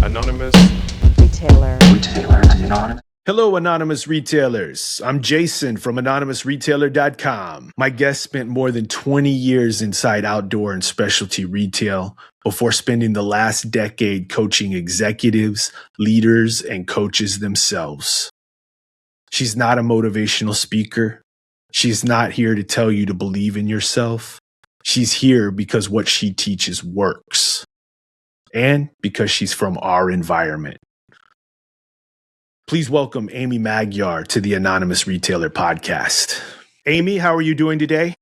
Anonymous Retailer Anonymous. Hello, anonymous retailers. I'm Jason from anonymousretailer.com. My guest spent more than 20 years inside outdoor and specialty retail before spending the last decade coaching executives, leaders, and coaches themselves. She's not a motivational speaker. She's not here to tell you to believe in yourself. She's here because what she teaches works, and because she's from our environment. Please welcome Amy Magyar to the Anonymous Retailer podcast. Amy, how are you doing today?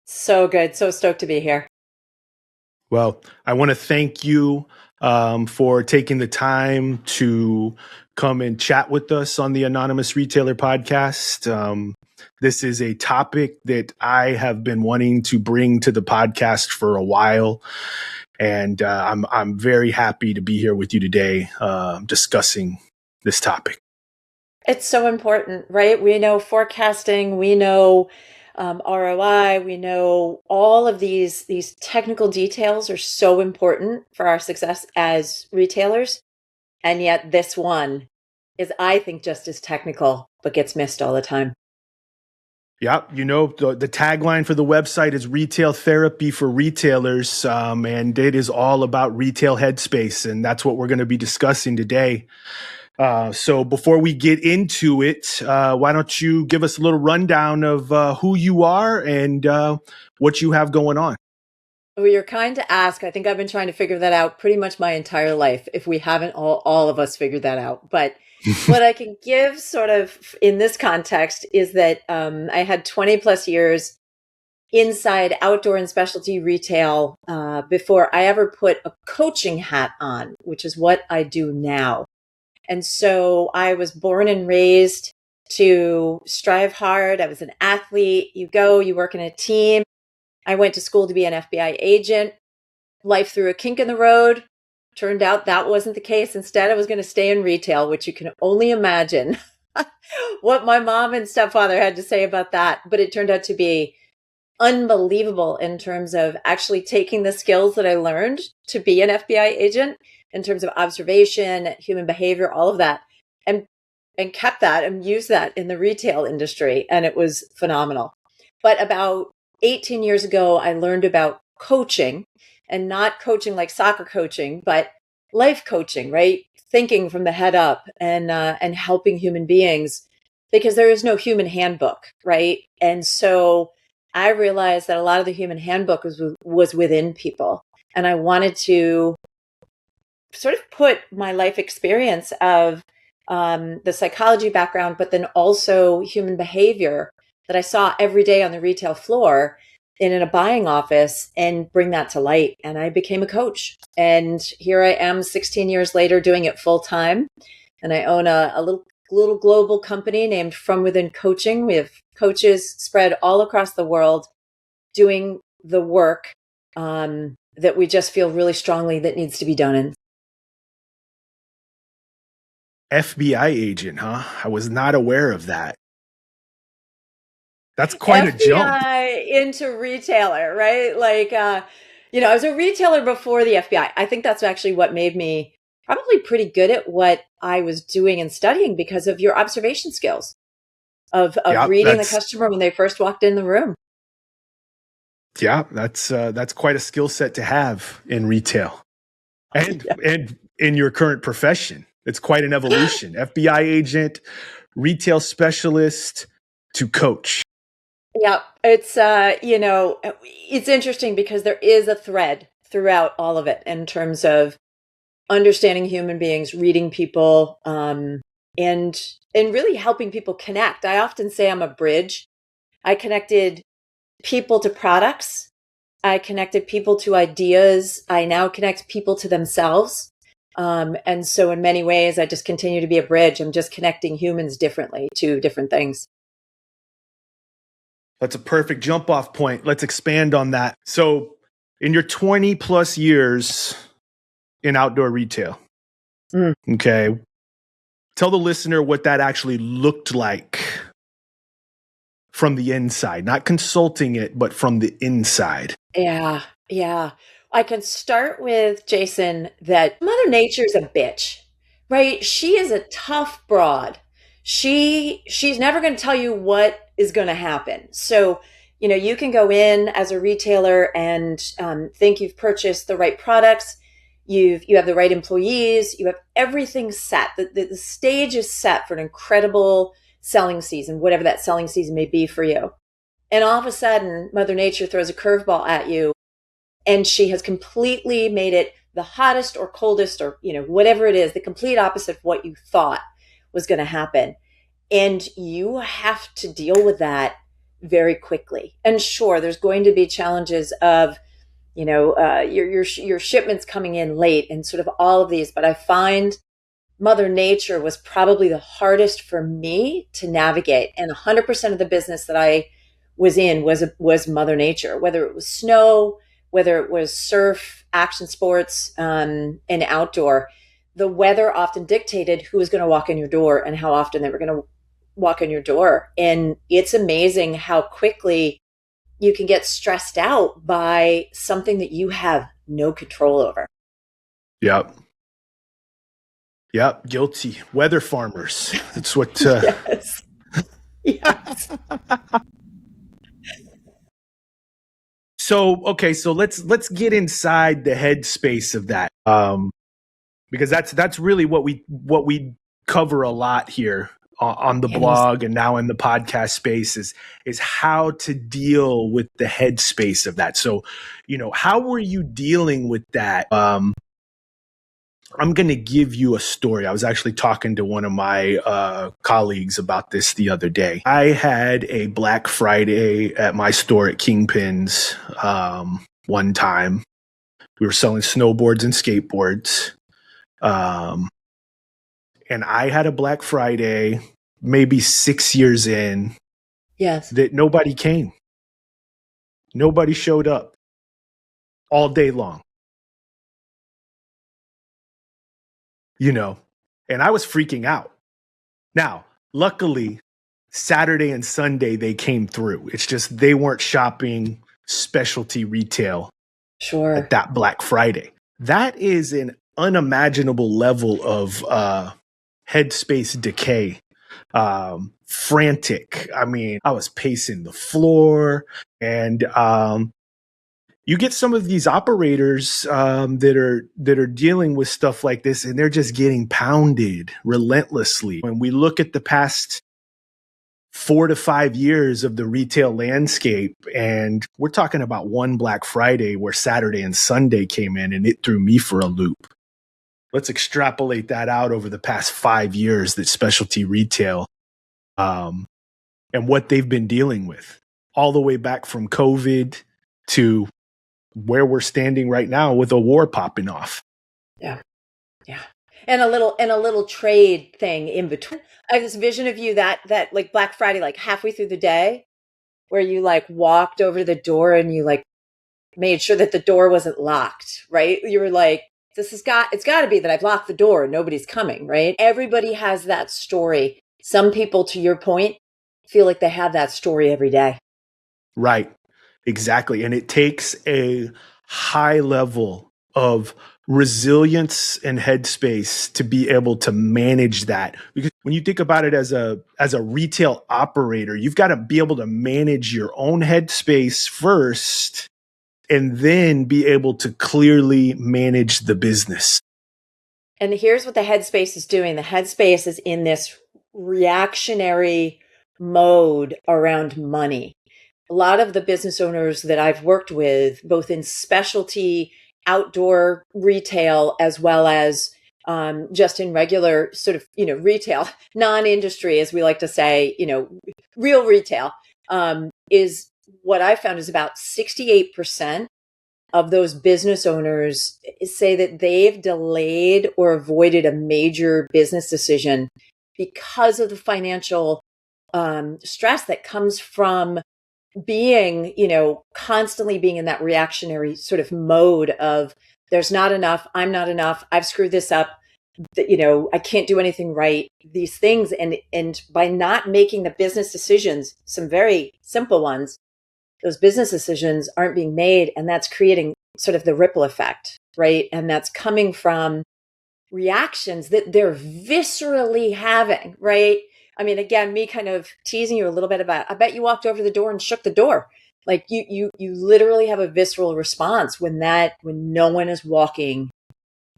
So good. So stoked to be here. Well, I want to thank you for taking the time to come and chat with us on the Anonymous Retailer podcast. This is a topic that I have been wanting to bring to the podcast for a while. And I'm very happy to be here with you today discussing this topic. It's so important, right? We know forecasting, we know ROI, we know all of these technical details are so important for our success as retailers. And yet this one is, I think, just as technical, but gets missed all the time. Yeah, you know, the tagline for the website is Retail Therapy for Retailers, and it is all about retail headspace, and that's what we're going to be discussing today. So before we get into it, why don't you give us a little rundown of who you are and what you have going on? Well, you're kind to ask. I think I've been trying to figure that out pretty much my entire life, if we haven't all of us figured that out. But what I can give sort of in this context is that I had 20 plus years inside outdoor and specialty retail before I ever put a coaching hat on, which is what I do now. And so I was born and raised to strive hard. I was an athlete. You work in a team. I went to school to be an FBI agent. Life threw a kink in the road. Turned out that wasn't the case. Instead, I was going to stay in retail, which you can only imagine what my mom and stepfather had to say about that. But it turned out to be unbelievable in terms of actually taking the skills that I learned to be an FBI agent in terms of observation, human behavior, all of that, and kept that and used that in the retail industry. And it was phenomenal. But about 18 years ago, I learned about coaching, and not coaching like soccer coaching, but life coaching, right? Thinking from the head up and helping human beings, because there is no human handbook, right? And so I realized that a lot of the human handbook was within people. And I wanted to sort of put my life experience of the psychology background, but then also human behavior that I saw every day on the retail floor in a buying office, and bring that to light. And I became a coach. And here I am 16 years later doing it full time. And I own a little global company named From Within Coaching. We have coaches spread all across the world doing the work that we just feel really strongly that needs to be done in. FBI agent, huh? I was not aware of that. That's quite a jump. FBI into retailer, right? Like, I was a retailer before the FBI. I think that's actually what made me probably pretty good at what I was doing and studying, because of your observation skills of reading the customer when they first walked in the room. Yeah, that's quite a skill set to have in retail and in your current profession. It's quite an evolution. FBI agent, retail specialist to coach. Yeah, it's, it's interesting because there is a thread throughout all of it in terms of understanding human beings, reading people, and really helping people connect. I often say I'm a bridge. I connected people to products. I connected people to ideas. I now connect people to themselves. And so in many ways, I just continue to be a bridge. I'm just connecting humans differently to different things. That's a perfect jump off point. Let's expand on that. So in your 20 plus years in outdoor retail, okay, tell the listener what that actually looked like from the inside, not consulting it, but from the inside. Yeah. I can start with Jason that Mother Nature's a bitch, right? She is a tough broad. She's never going to tell you what is going to happen. So, you can go in as a retailer and think you've purchased the right products. You have the right employees. You have everything set. The stage is set for an incredible selling season, whatever that selling season may be for you. And all of a sudden, Mother Nature throws a curveball at you, and she has completely made it the hottest or coldest or, whatever it is, the complete opposite of what you thought was going to happen. And you have to deal with that very quickly. And sure, there's going to be challenges of, your shipments coming in late and sort of all of these. But I find Mother Nature was probably the hardest for me to navigate. And 100% of the business that I was in was Mother Nature, whether it was snow, whether it was surf, action sports, and outdoor. The weather often dictated who was going to walk in your door and how often they were going to walk in your door. And it's amazing how quickly you can get stressed out by something that you have no control over. Yep. Guilty. Weather farmers. That's what. Yes. Yes. So let's get inside the headspace of that, because that's really what we cover a lot here on the blog and now in the podcast space is how to deal with the headspace of that. So, how were you dealing with that? I'm going to give you a story. I was actually talking to one of my colleagues about this the other day. I had a Black Friday at my store at Kingpin's one time. We were selling snowboards and skateboards. And I had a Black Friday maybe 6 years in. Yes. That nobody came. Nobody showed up all day long. And I was freaking out. Now, luckily, Saturday and Sunday, they came through. It's just they weren't shopping specialty retail at that Black Friday. That is an unimaginable level of headspace decay. Frantic. I mean, I was pacing the floor, and you get some of these operators that are dealing with stuff like this, and they're just getting pounded relentlessly. When we look at the past 4 to 5 years of the retail landscape, and we're talking about one Black Friday where Saturday and Sunday came in, and it threw me for a loop. Let's extrapolate that out over the past 5 years that specialty retail and what they've been dealing with, all the way back from COVID to where we're standing right now with a war popping off. Yeah. And a little trade thing in between. I have this vision of you that like Black Friday, like halfway through the day, where you like walked over to the door and you like made sure that the door wasn't locked, right? You were like, it's got to be that I've locked the door and nobody's coming, right? Everybody has that story. Some people, to your point, feel like they have that story every day. Right. Exactly. And it takes a high level of resilience and headspace to be able to manage that. Because when you think about it as a retail operator, you've got to be able to manage your own headspace first and then be able to clearly manage the business. And here's what the headspace is doing. The headspace is in this reactionary mode around money. A lot of the business owners that I've worked with, both in specialty outdoor retail, as well as just in regular sort of, retail, non-industry, as we like to say, real retail, is what I found is about 68% of those business owners say that they've delayed or avoided a major business decision because of the financial stress that comes from being, constantly being in that reactionary sort of mode of there's not enough, I'm not enough, I've screwed this up, I can't do anything right, these things. And by not making the business decisions, some very simple ones, those business decisions aren't being made. And that's creating sort of the ripple effect, right? And that's coming from reactions that they're viscerally having, right? I mean, again, me kind of teasing you a little bit about, I bet you walked over to the door and shook the door. Like you literally have a visceral response when no one is walking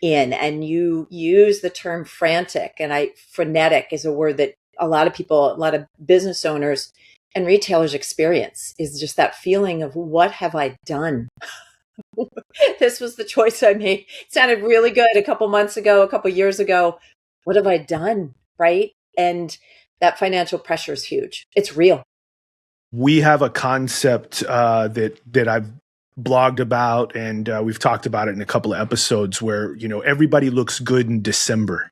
in, and you use the term frantic, and frenetic is a word that a lot of business owners and retailers experience, is just that feeling of, what have I done? This was the choice I made. It sounded really good a couple months ago, a couple years ago. What have I done? Right. And that financial pressure is huge. It's real. We have a concept that I've blogged about, and we've talked about it in a couple of episodes, where, everybody looks good in December.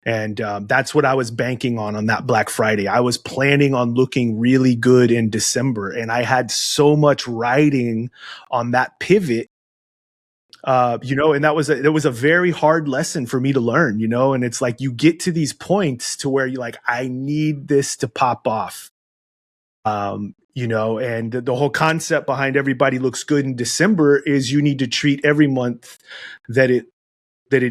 And that's what I was banking on that Black Friday. I was planning on looking really good in December, and I had so much riding on that pivot, and it was a very hard lesson for me to learn, and it's like, you get to these points to where you're like, I need this to pop off. And the whole concept behind everybody looks good in December is you need to treat every month that it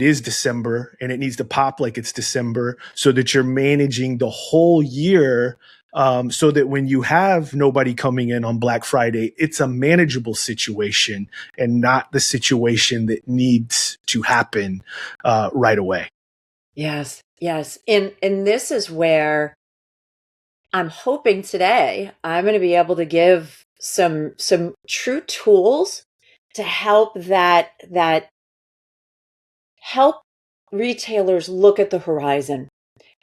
is December, and it needs to pop like it's December, so that you're managing the whole year, so that when you have nobody coming in on Black Friday, it's a manageable situation and not the situation that needs to happen right away. Yes. And this is where I'm hoping today I'm going to be able to give some true tools to help help retailers look at the horizon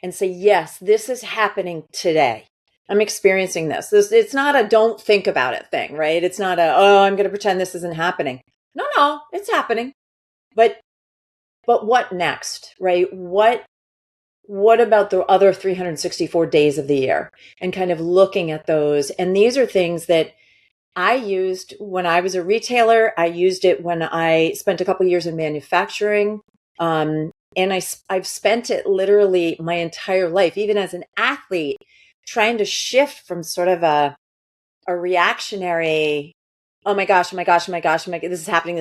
and say, yes, this is happening today. I'm experiencing this. It's not a don't think about it thing, right? It's not I'm going to pretend this isn't happening. No, it's happening. But what next, right? What about the other 364 days of the year, and kind of looking at those? And these are things that I used when I was a retailer. I used it when I spent a couple of years in manufacturing. And I've spent it literally my entire life, even as an athlete, trying to shift from sort of a reactionary, oh my gosh, this is happening,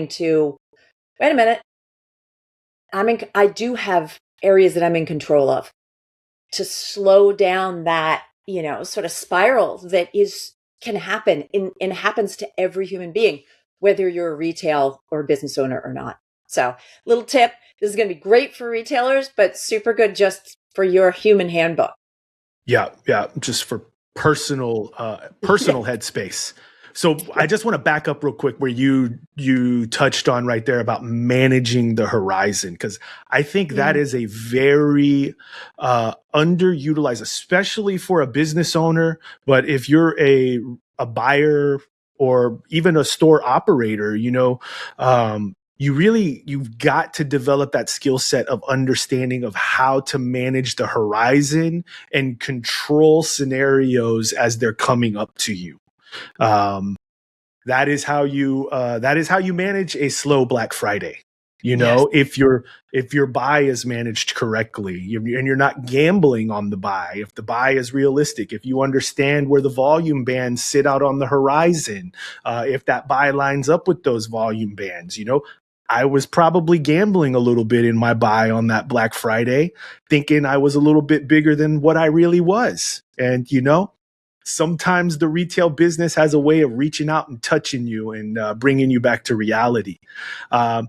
to, wait a minute, I do have areas that I'm in control of, to slow down that, sort of spiral that can happen and happens to every human being, whether you're a retail or a business owner or not. So, little tip, this is going to be great for retailers, but super good just for your human handbook. Yeah. Just for personal headspace. So I just want to back up real quick where you touched on right there about managing the horizon, because I think that is a very underutilized, especially for a business owner. But if you're a buyer or even a store operator, you've got to develop that skill set of understanding of how to manage the horizon and control scenarios as they're coming up to you. That is how you manage a slow Black Friday. Yes. If your buy is managed correctly, and you're not gambling on the buy, if the buy is realistic, if you understand where the volume bands sit out on the horizon, if that buy lines up with those volume bands, I was probably gambling a little bit in my buy on that Black Friday, thinking I was a little bit bigger than what I really was. And, sometimes the retail business has a way of reaching out and touching you and bringing you back to reality. And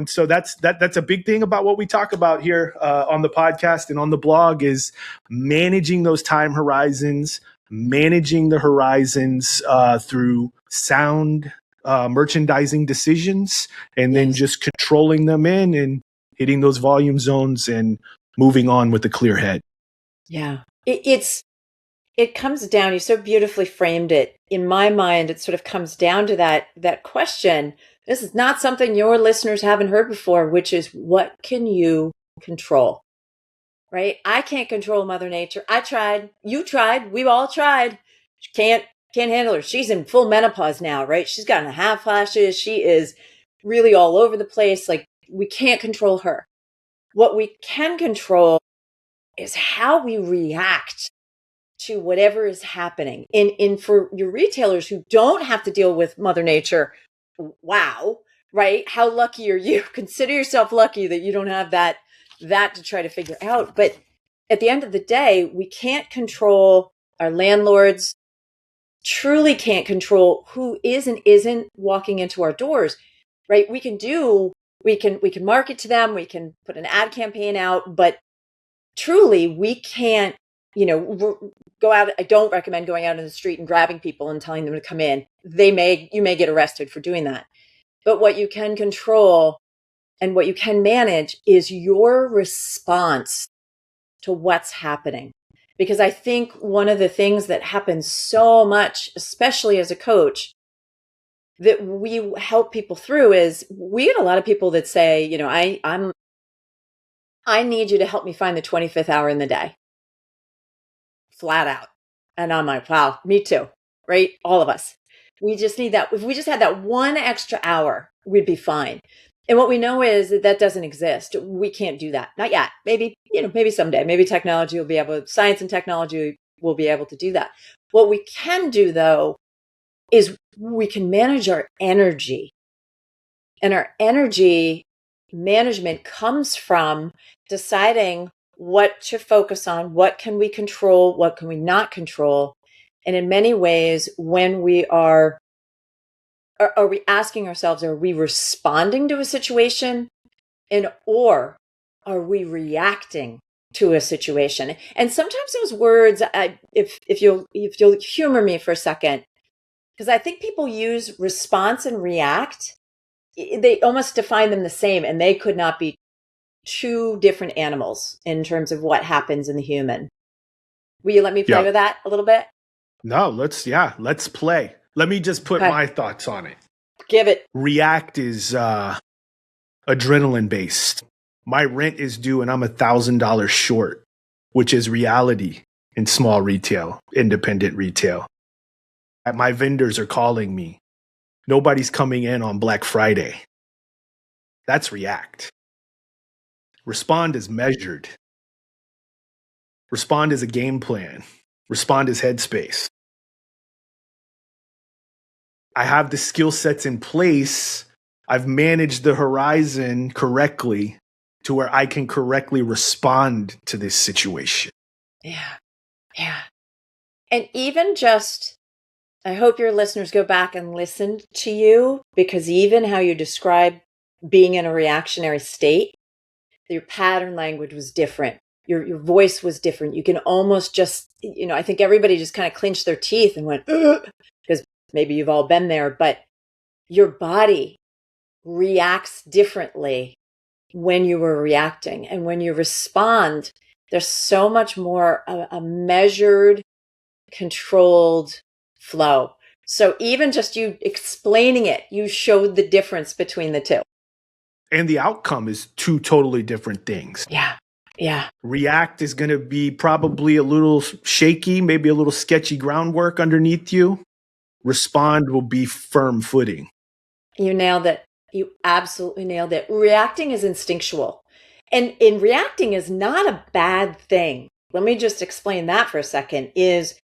so that's a big thing about what we talk about here on the podcast and on the blog, is managing those time horizons, managing the horizons through sound merchandising decisions, and then just controlling them in and hitting those volume zones and moving on with a clear head. Yeah. It comes down, you so beautifully framed it. In my mind, it sort of comes down to that question. This is not something your listeners haven't heard before, which is, what can you control? Right? I can't control Mother Nature. I tried. You tried. We've all tried. Can't handle her. She's in full menopause now, right? She's gotten half flashes. She is really all over the place. Like, we can't control her. What we can control is how we react to whatever is happening. And for your retailers who don't have to deal with Mother Nature, wow, right? How lucky are you? Consider yourself lucky that you don't have that to try to figure out. But at the end of the day, we can't control our landlords, truly can't control who is and isn't walking into our doors, right? We can market to them, we can put an ad campaign out, but truly we can't, go out. I don't recommend going out in the street and grabbing people and telling them to come in. You may get arrested for doing that. But what you can control and what you can manage is your response to what's happening. Because I think one of the things that happens so much, especially as a coach, that we help people through is we get a lot of people that say, I need you to help me find the 25th hour in the day. Flat out. And I'm like, wow, me too, right? All of us. We just need that. If we just had that one extra hour, we'd be fine. And what we know is that doesn't exist. We can't do that. Not yet. Maybe someday, maybe science and technology will be able to do that. What we can do though, is we can manage our energy. And our energy management comes from deciding what to focus on, what can we control, what can we not control. And in many ways, when we are we asking ourselves, are we responding to a situation or are we reacting to a situation? And sometimes those words, if you'll humor me for a second, because I think people use response and react, they almost define them the same, and they could not be two different animals in terms of what happens in the human. Will you let me play with that a little bit? No, let's play. Let me just put my thoughts on it. Give it. React is adrenaline based. My rent is due and I'm $1,000 short, which is reality in small retail, independent retail. My vendors are calling me. Nobody's coming in on Black Friday. That's react. Respond is measured. Respond is a game plan. Respond is Headspace. I have the skill sets in place. I've managed the horizon correctly to where I can correctly respond to this situation. Yeah. Yeah. And even just, I hope your listeners go back and listen to you, because even how you describe being in a reactionary state, your pattern language was different. Your voice was different. You can almost just, I think everybody just kind of clenched their teeth and went, because maybe you've all been there, but your body reacts differently when you were reacting. And when you respond, there's so much more a measured, controlled flow. So even just you explaining it, you showed the difference between the two. And the outcome is two totally different things. Yeah. Yeah. React is going to be probably a little shaky, maybe a little sketchy groundwork underneath you. Respond will be firm footing. You nailed it. You absolutely nailed it. Reacting is instinctual. And in reacting is not a bad thing. Let me just explain that for a second. Is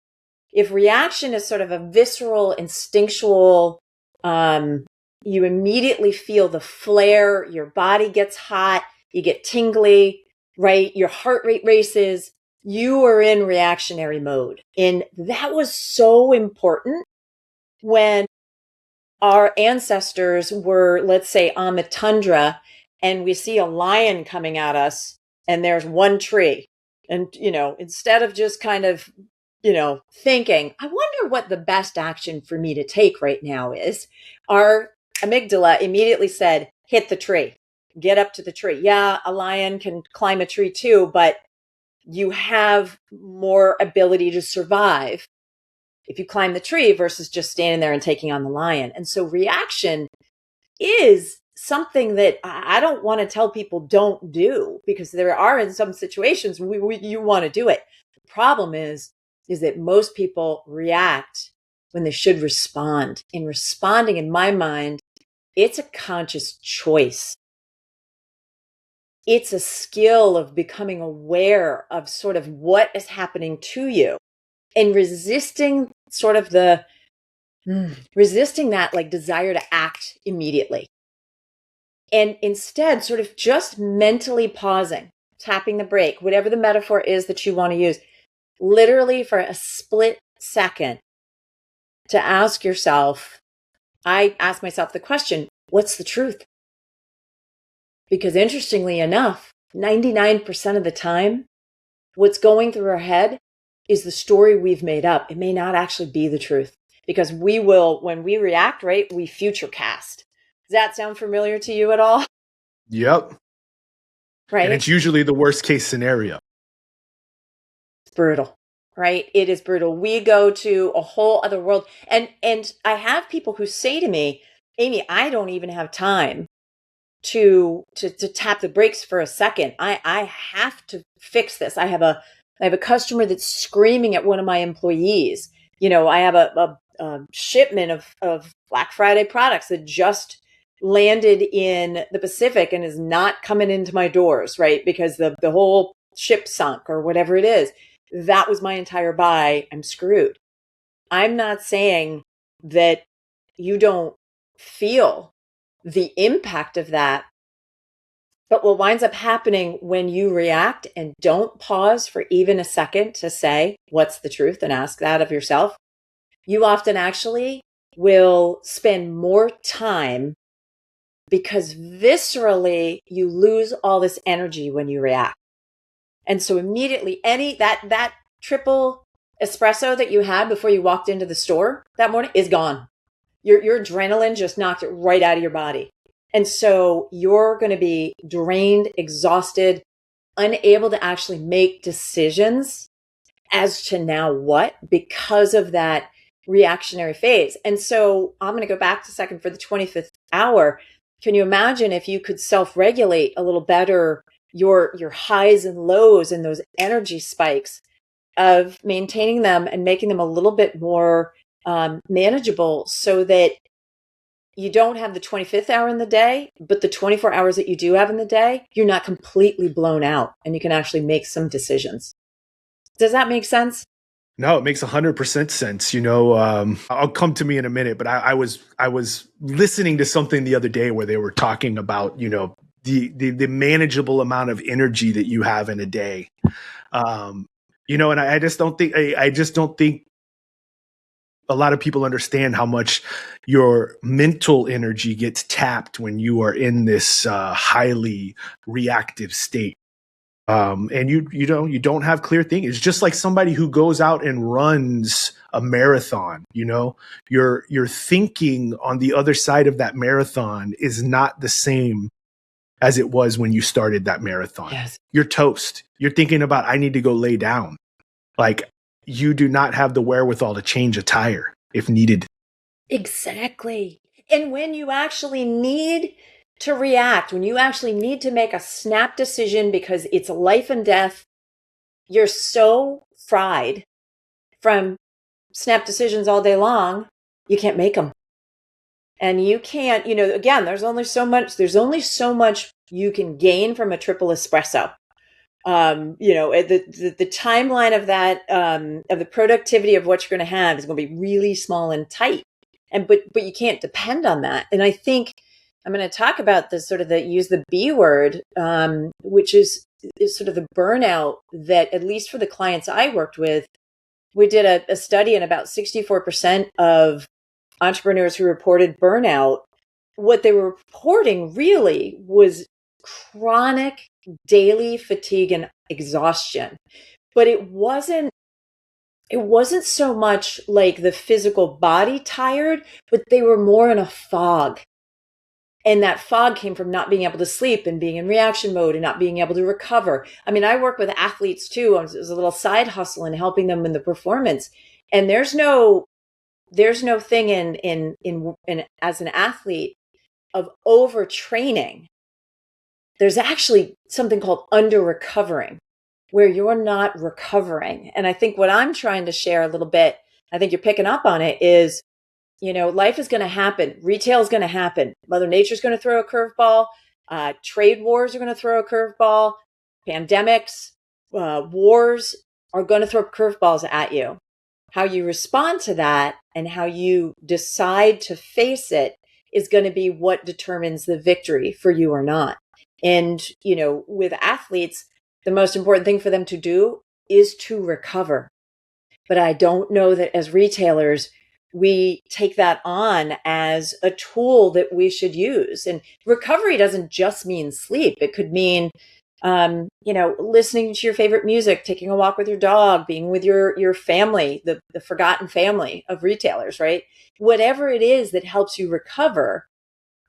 if reaction is sort of a visceral, instinctual, you immediately feel the flare, your body gets hot, you get tingly, right? Your heart rate races, you are in reactionary mode. And that was so important when our ancestors were, let's say, on the tundra and we see a lion coming at us and there's one tree. And, instead of just kind of, thinking, I wonder what the best action for me to take right now is, our amygdala immediately said, hit the tree, get up to the tree. Yeah, a lion can climb a tree too, but you have more ability to survive if you climb the tree versus just standing there and taking on the lion. And so reaction is something that I don't want to tell people don't do, because there are in some situations you want to do it. The problem is that most people react when they should respond. In responding, in my mind, it's a conscious choice. It's a skill of becoming aware of sort of what is happening to you. and resisting sort of resisting that like desire to act immediately. And instead sort of just mentally pausing, tapping the brake, whatever the metaphor is that you want to use, literally for a split second to ask yourself, I ask myself the question, what's the truth? Because interestingly enough, 99% of the time, what's going through our head is the story we've made up. It may not actually be the truth, because we will, when we react, right, we future cast. Does that sound familiar to you at all? Yep. Right. And it's usually the worst case scenario. It's brutal, right? It is brutal. We go to a whole other world. And I have people who say to me, Amy, I don't even have time to tap the brakes for a second. I have to fix this. I have a customer that's screaming at one of my employees. I have a shipment of Black Friday products that just landed in the Pacific and is not coming into my doors, right? Because the whole ship sunk or whatever it is. That was my entire buy. I'm screwed. I'm not saying that you don't feel the impact of that. But what winds up happening when you react and don't pause for even a second to say, what's the truth, and ask that of yourself, you often actually will spend more time, because viscerally you lose all this energy when you react. And so immediately that triple espresso that you had before you walked into the store that morning is gone. Your adrenaline just knocked it right out of your body. And so you're going to be drained, exhausted, unable to actually make decisions as to now what, because of that reactionary phase. And so I'm going to go back a second for the 25th hour. Can you imagine if you could self-regulate a little better your highs and lows and those energy spikes, of maintaining them and making them a little bit more manageable, so that you don't have the 25th hour in the day, but the 24 hours that you do have in the day, you're not completely blown out and you can actually make some decisions. Does that make sense? No, it makes 100% sense. I'll come to me in a minute, but I was listening to something the other day where they were talking about, the manageable amount of energy that you have in a day. And I just don't think a lot of people understand how much your mental energy gets tapped when you are in this highly reactive state. And you don't have clear thinking. It's just like somebody who goes out and runs a marathon. Your thinking on the other side of that marathon is not the same as it was when you started that marathon. Yes. You're toast. You're thinking about, I need to go lay down. Like, you do not have the wherewithal to change a tire if needed. Exactly. And when you actually need to react, when you actually need to make a snap decision because it's life and death, you're so fried from snap decisions all day long, you can't make them. And you can't, again, there's only so much you can gain from a triple espresso. The timeline of that, of the productivity of what you're going to have is going to be really small and tight. But you can't depend on that. And I think I'm going to talk about this sort of use the B word, which is sort of the burnout that, at least for the clients I worked with, we did a study, and about 64% of entrepreneurs who reported burnout, what they were reporting really was chronic daily fatigue and exhaustion. But it wasn't so much like the physical body tired, but they were more in a fog. And that fog came from not being able to sleep and being in reaction mode and not being able to recover. I mean, I work with athletes too. It was a little side hustle in helping them in the performance. And there's no thing in as an athlete of overtraining. There's actually something called under recovering, where you're not recovering. And I think what I'm trying to share a little bit, I think you're picking up on it, is, life is going to happen. Retail is going to happen. Mother Nature's going to throw a curveball. Trade wars are going to throw a curveball. Pandemics, wars are going to throw curveballs at you. how you respond to that and how you decide to face it is going to be what determines the victory for you or not. And, with athletes, the most important thing for them to do is to recover. But I don't know that as retailers, we take that on as a tool that we should use. And recovery doesn't just mean sleep. It could mean, listening to your favorite music, taking a walk with your dog, being with your family, the forgotten family of retailers, right? Whatever it is that helps you recover,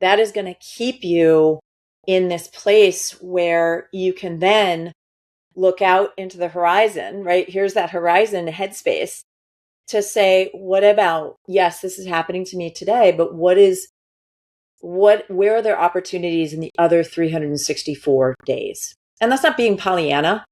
that is going to keep you in this place where you can then look out into the horizon, right? Here's that horizon headspace to say, what about, yes, this is happening to me today, but where are there opportunities in the other 364 days? And that's not being Pollyanna,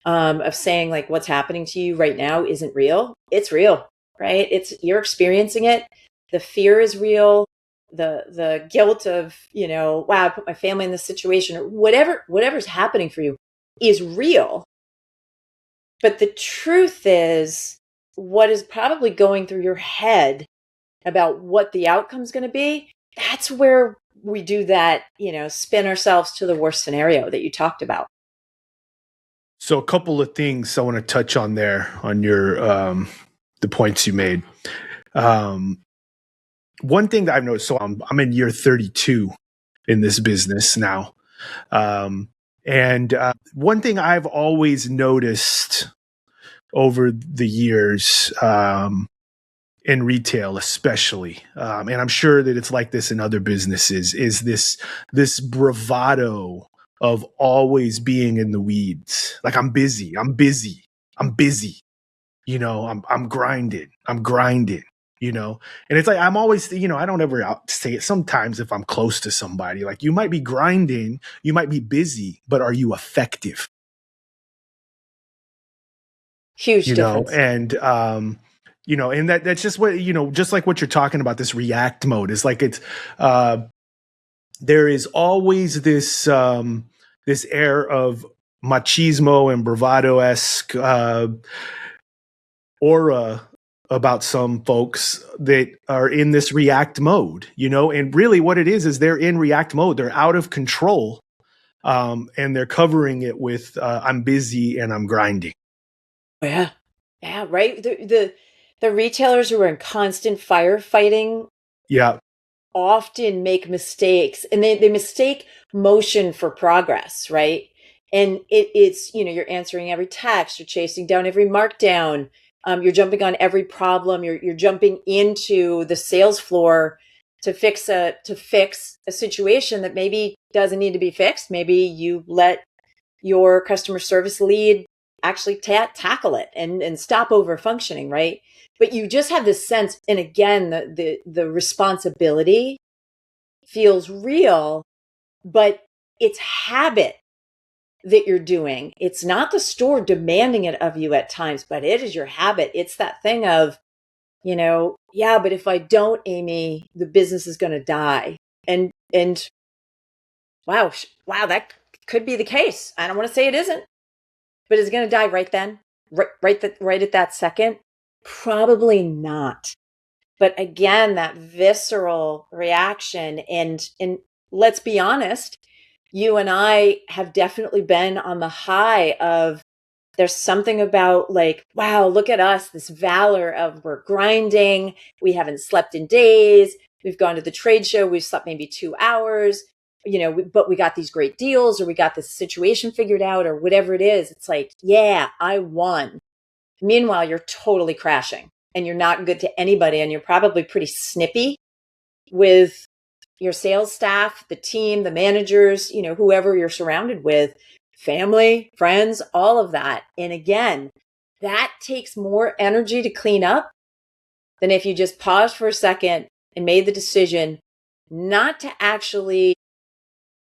of saying like what's happening to you right now isn't real. It's real, right? You're experiencing it. The fear is real. The guilt of, wow, I put my family in this situation, or whatever's happening for you is real. But the truth is, what is probably going through your head about what the outcome's going to be, that's where we do that, spin ourselves to the worst scenario that you talked about. So a couple of things I want to touch on there on your the points you made. One thing that I've noticed, so I'm in year 32 in this business now. And one thing I've always noticed over the years, in retail especially, and I'm sure that it's like this in other businesses, is this bravado of always being in the weeds. Like I'm busy, I'm grinding, and it's like, I'm always, I don't ever say it sometimes if I'm close to somebody, like you might be grinding, you might be busy, but are you effective? Huge difference. And, and that's just what, just like what you're talking about, this react mode is like, it's, there is always this, this air of machismo and bravado-esque, aura about some folks that are in this react mode, and really what it is they're in react mode. They're out of control. And they're covering it with, I'm busy and I'm grinding. Yeah. Yeah. Right. The retailers who are in constant firefighting, Yeah. often make mistakes, and they mistake motion for progress. Right. And it's, you're answering every text, you're chasing down every markdown. You're jumping on every problem. You're jumping into the sales floor to fix a situation that maybe doesn't need to be fixed. Maybe you let your customer service lead actually tackle it and stop over functioning, right? But you just have this sense, and again, the responsibility feels real, but it's habit that you're doing. It's not the store demanding it of you at times, but it is your habit. It's that thing of, yeah, but if I don't, Amy, the business is going to die. And wow, that could be the case. I don't want to say it isn't, but is it going to die right then? Right at that second? Probably not. But again, that visceral reaction, and let's be honest, you and I have definitely been on the high of, there's something about like, wow, look at us, this valor of we're grinding, we haven't slept in days, we've gone to the trade show, we've slept maybe 2 hours, but we got these great deals, or we got this situation figured out, or whatever it is. It's like, yeah, I won. Meanwhile, you're totally crashing and you're not good to anybody. And you're probably pretty snippy with your sales staff, the team, the managers, whoever you're surrounded with, family, friends, all of that. And again, that takes more energy to clean up than if you just paused for a second and made the decision not to actually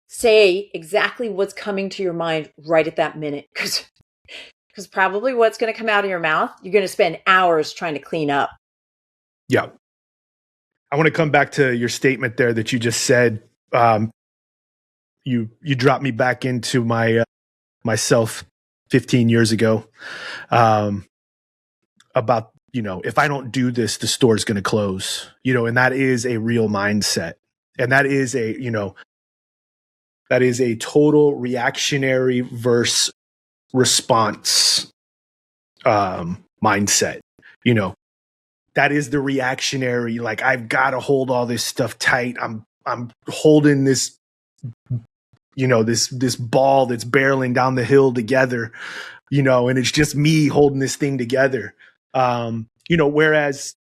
say exactly what's coming to your mind right at that minute. Because probably what's going to come out of your mouth, you're going to spend hours trying to clean up. Yeah. I want to come back to your statement there that you just said. You dropped me back into myself 15 years ago, about if I don't do this, the store's going to close, and that is a real mindset. And that is a total reactionary versus response mindset. That is the reactionary, like, I've got to hold all this stuff tight. I'm holding this, this ball that's barreling down the hill together, and it's just me holding this thing together. Whereas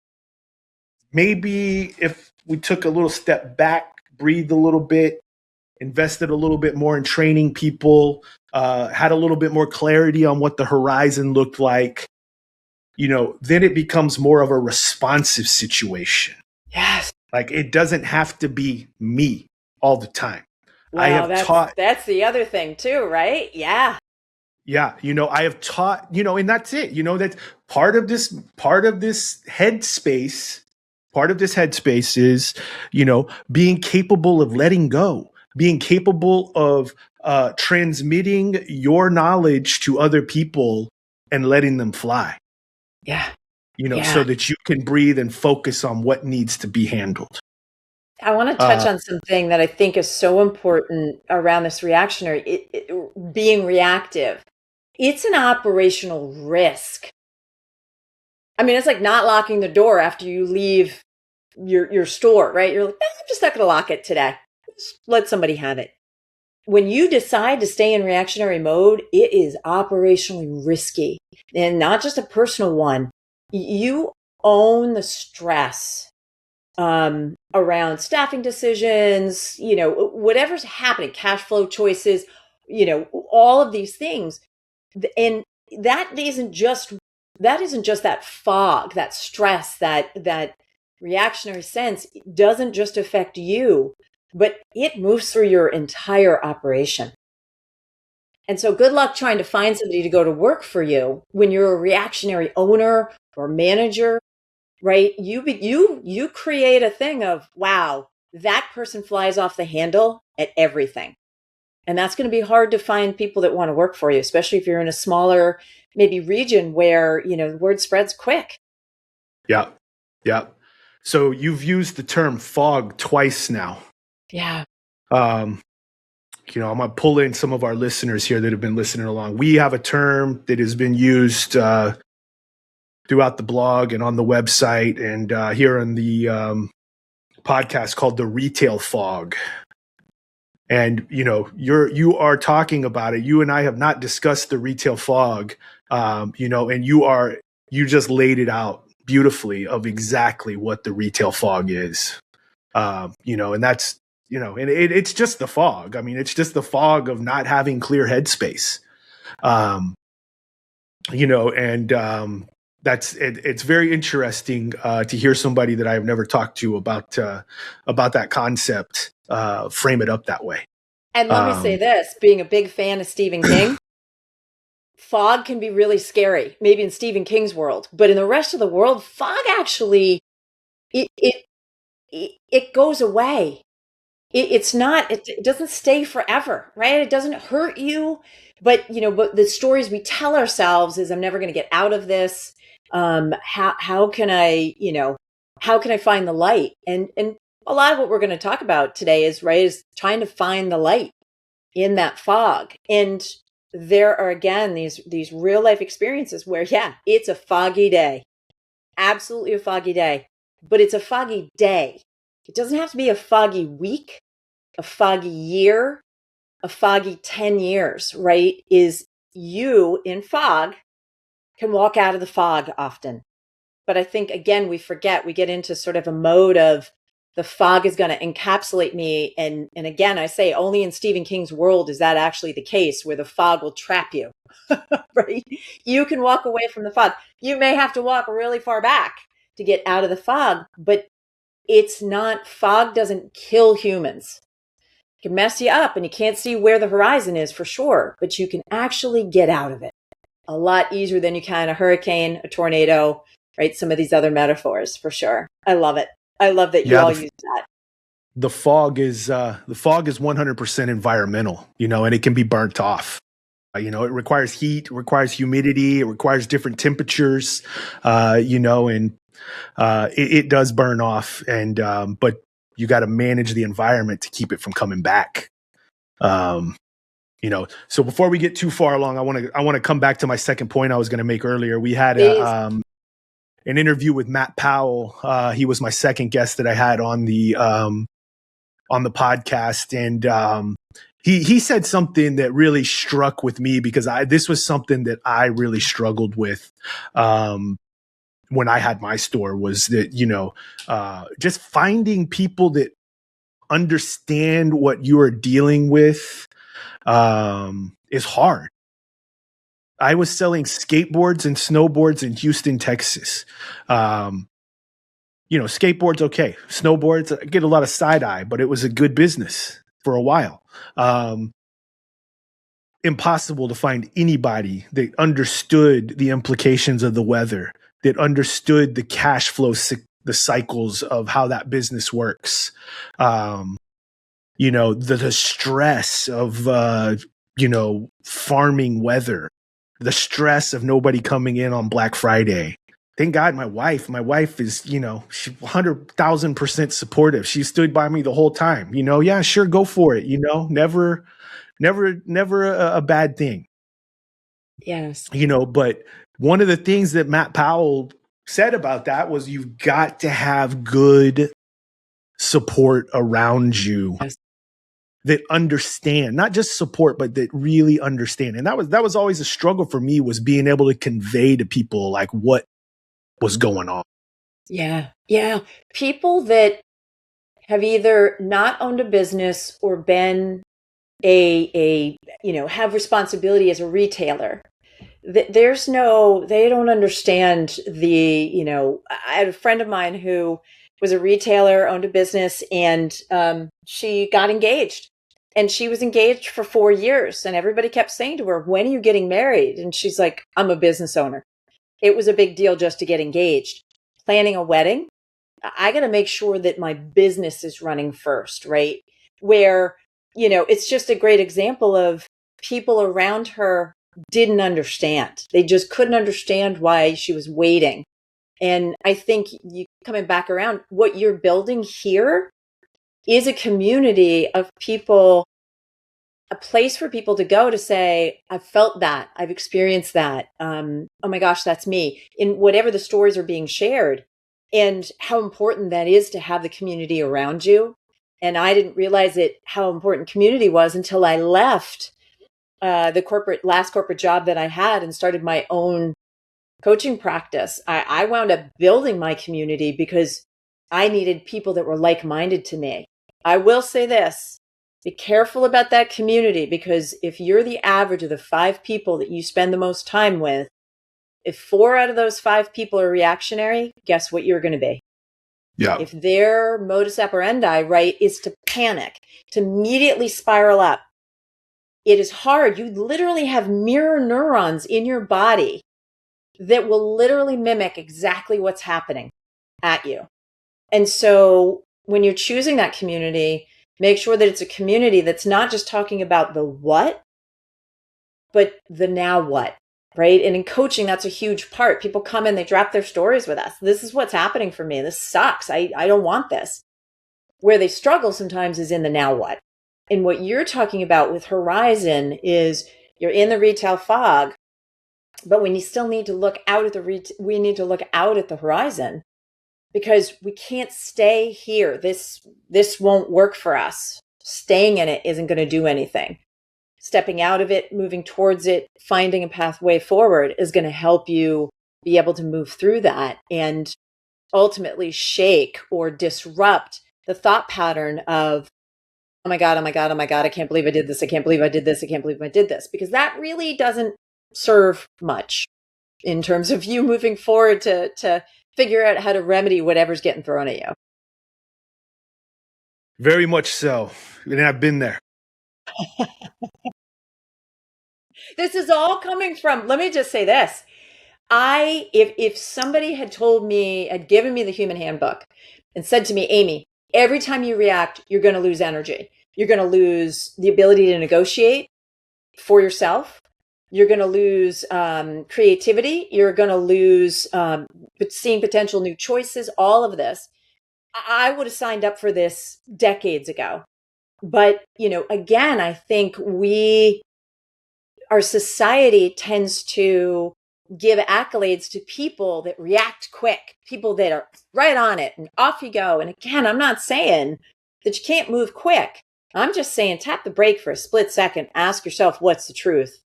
maybe if we took a little step back, breathed a little bit, invested a little bit more in training people, had a little bit more clarity on what the horizon looked like, then it becomes more of a responsive situation. Yes. Like, it doesn't have to be me all the time. Wow, that's the other thing too, right? Yeah. Yeah. I have taught, and that's it. That's part of this headspace. Part of this headspace is, being capable of letting go, being capable of transmitting your knowledge to other people and letting them fly. Yeah. So that you can breathe and focus on what needs to be handled. I want to touch on something that I think is so important around this reactionary, being reactive. It's an operational risk. I mean, it's like not locking the door after you leave your store, right? You're like, I'm just not going to lock it today. Just let somebody have it. When you decide to stay in reactionary mode, it is operationally risky, and not just a personal one. You own the stress around staffing decisions, whatever's happening, cash flow choices, all of these things. And that isn't just that fog, that stress, that reactionary sense. It doesn't just affect you, but it moves through your entire operation. And so good luck trying to find somebody to go to work for you when you're a reactionary owner or manager, right? You create a thing of, wow, that person flies off the handle at everything. And that's going to be hard to find people that want to work for you, especially if you're in a smaller, maybe region where, the word spreads quick. Yeah. Yeah. So you've used the term fog twice now. Yeah. I'm going to pull in some of our listeners here that have been listening along. We have a term that has been used throughout the blog and on the website and here on the podcast called the retail fog. And, you are talking about it. You and I have not discussed the retail fog, and you just laid it out beautifully of exactly what the retail fog is, and that's, and it's just the fog. I mean, it's just the fog of not having clear headspace, that's it's very interesting to hear somebody that I have never talked to about that concept frame it up that way. And let me say this, being a big fan of Stephen King, fog can be really scary, maybe in Stephen King's world, but in the rest of the world, fog actually, it goes away. It doesn't stay forever, right? It doesn't hurt you, but the stories we tell ourselves is, I'm never going to get out of this. How can I find the light? And a lot of what we're going to talk about today is trying to find the light in that fog. And there are, again, these real life experiences where, it's a foggy day, absolutely a foggy day, but it's a foggy day. It doesn't have to be a foggy week, a foggy year, a foggy 10 years, right? Is you in fog can walk out of the fog often. But I think, again, we get into sort of a mode of the fog is going to encapsulate me. And again, I say only in Stephen King's world is that actually the case, where the fog will trap you, right? You can walk away from the fog. You may have to walk really far back to get out of the fog, but fog doesn't kill humans. It can mess you up and you can't see where the horizon is for sure, but you can actually get out of it a lot easier than you can a hurricane, a tornado, right? Some of these other metaphors for sure. I love it. I love that you all use that. The fog is 100% environmental, and it can be burnt off. It requires heat, it requires humidity, it requires different temperatures, and it does burn off. And but you got to manage the environment to keep it from coming back. So before we get too far along, I want to come back to my second point I was going to make earlier. We had an interview with Matt Powell. He was my second guest that I had on the podcast, and he said something that really struck with me because this was something that I really struggled with when I had my store, was that just finding people that understand what you are dealing with is hard. I was selling skateboards and snowboards in Houston, Texas. Skateboards, okay. Snowboards, I get a lot of side eye, but it was a good business for a while. Impossible to find anybody that understood the implications of the weather, that understood the cash flow, the cycles of how that business works. The stress of, farming weather, the stress of nobody coming in on Black Friday. Thank God my wife is, she's 100,000% supportive. She stood by me the whole time, yeah, sure. Go for it. Never a bad thing. Yes. But one of the things that Matt Powell said about that was you've got to have good support around you. Yes. That understand, not just support, but that really understand. And that was always a struggle for me, was being able to convey to people like what was going on. Yeah. Yeah. People that have either not owned a business or been have responsibility as a retailer. They don't understand I had a friend of mine who was a retailer, owned a business, and she got engaged. And she was engaged for 4 years. And everybody kept saying to her, when are you getting married? And she's like, I'm a business owner. It was a big deal just to get engaged. Planning a wedding, I got to make sure that my business is running first, right? Where, it's just a great example of people around her didn't understand. They just couldn't understand why she was waiting. And I think coming back around, what you're building here is a community of people, a place for people to go to say, I've felt that, I've experienced that. Oh my gosh, that's me, in whatever the stories are being shared, and how important that is to have the community around you. And I didn't realize how important community was until I left the last corporate job that I had and started my own coaching practice. I wound up building my community because I needed people that were like-minded to me. I will say this, be careful about that community, because if you're the average of the 5 people that you spend the most time with, if 4 out of those 5 people are reactionary, guess what you're going to be? Yeah. If their modus operandi, right, is to panic, to immediately spiral up, it is hard. You literally have mirror neurons in your body that will literally mimic exactly what's happening at you. And so when you're choosing that community, make sure that it's a community that's not just talking about the what, but the now what, right? And in coaching, that's a huge part. People come in, they drop their stories with us. This is what's happening for me. This sucks. I don't want this. Where they struggle sometimes is in the now what. And what you're talking about with Horizon is you're in the retail fog, but we still need to look out at we need to look out at the horizon, because we can't stay here. This won't work for us. Staying in it isn't going to do anything. Stepping out of it, moving towards it, finding a pathway forward is going to help you be able to move through that and ultimately shake or disrupt the thought pattern of, oh my God, oh my God, oh my God, I can't believe I did this. I can't believe I did this. I can't believe I did this. Because that really doesn't serve much in terms of you moving forward to figure out how to remedy whatever's getting thrown at you. Very much so. And I've been there. This is all coming from, let me just say this. If somebody had given me the human handbook and said to me, Amy, every time you react, you're going to lose energy. You're going to lose the ability to negotiate for yourself. You're going to lose creativity. You're going to lose seeing potential new choices, all of this. I would have signed up for this decades ago. But, again, I think our society tends to give accolades to people that react quick, people that are right on it and off you go. And again, I'm not saying that you can't move quick. I'm just saying tap the brake for a split second. Ask yourself what's the truth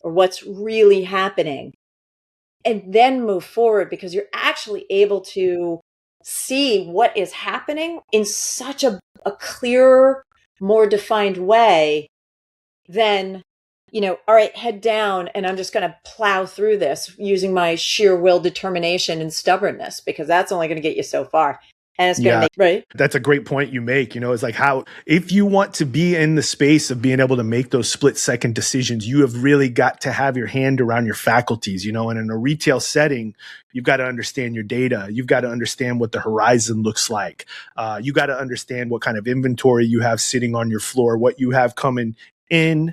or what's really happening, and then move forward, because you're actually able to see what is happening in such a clearer, more defined way than, all right, head down, and I'm just going to plow through this using my sheer will, determination, and stubbornness, because that's only going to get you so far. And it's going to make, right? That's a great point you make. It's like how, if you want to be in the space of being able to make those split second decisions, you have really got to have your hand around your faculties, and in a retail setting, you've got to understand your data. You've got to understand what the horizon looks like. You got to understand what kind of inventory you have sitting on your floor, what you have coming in,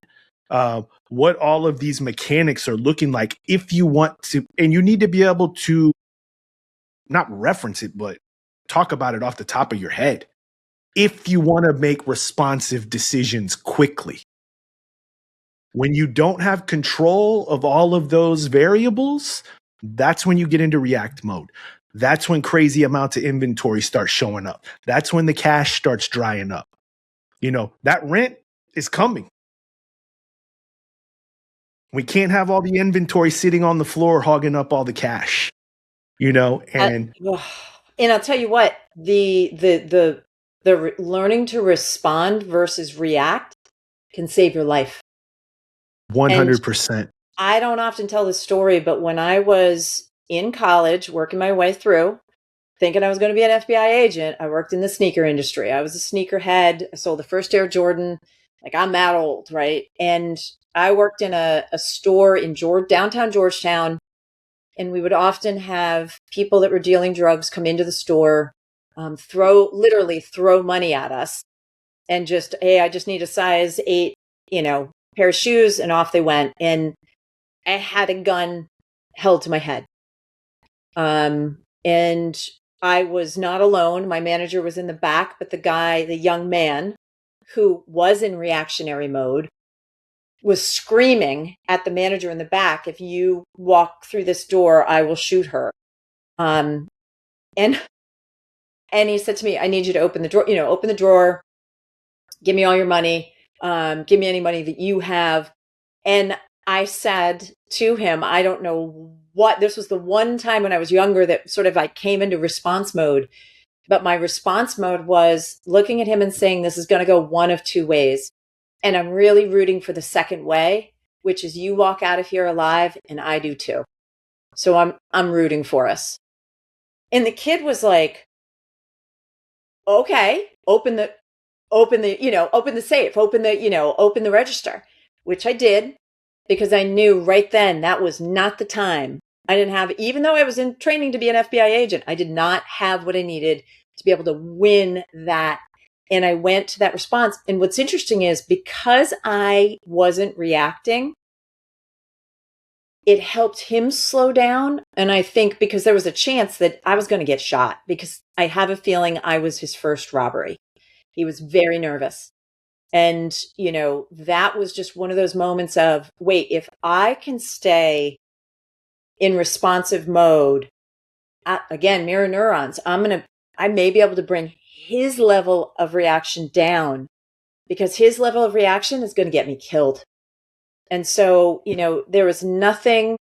what all of these mechanics are looking like. If you want to, and you need to be able to not reference it, but talk about it off the top of your head. If you want to make responsive decisions quickly, when you don't have control of all of those variables, that's when you get into react mode. That's when crazy amounts of inventory start showing up. That's when the cash starts drying up. That rent is coming. We can't have all the inventory sitting on the floor hogging up all the cash, and I'll tell you what, the learning to respond versus react can save your life. 100%. I don't often tell this story, but when I was in college, working my way through, thinking I was going to be an FBI agent, I worked in the sneaker industry. I was a sneakerhead. I sold the first Air Jordan. Like, I'm that old, right? And I worked in a store in downtown Georgetown. And we would often have people that were dealing drugs come into the store, literally throw money at us, and just, hey, I just need a size 8, pair of shoes, and off they went. And I had a gun held to my head. And I was not alone. My manager was in the back, but the young man who was in reactionary mode was screaming at the manager in the back, if you walk through this door, I will shoot her. And he said to me, I need you to open the drawer, open the drawer, give me all your money, give me any money that you have. And I said to him, I don't know what, this was the one time when I was younger that sort of I came into response mode. But my response mode was looking at him and saying, this is going to go one of two ways. And I'm really rooting for the second way, which is you walk out of here alive, and I do too. So I'm rooting for us. And the kid was like, okay, open the safe, open the register, which I did, because I knew right then that was not the time. I didn't have, even though I was in training to be an FBI agent, I did not have what I needed to be able to win that. And I went to that response. And what's interesting is, because I wasn't reacting, it helped him slow down. And I think because there was a chance that I was going to get shot, because I have a feeling I was his first robbery. He was very nervous. And, that was just one of those moments of, wait, if I can stay in responsive mode, again, mirror neurons, I may be able to bring his level of reaction down, because his level of reaction is going to get me killed. And so, there was nothing,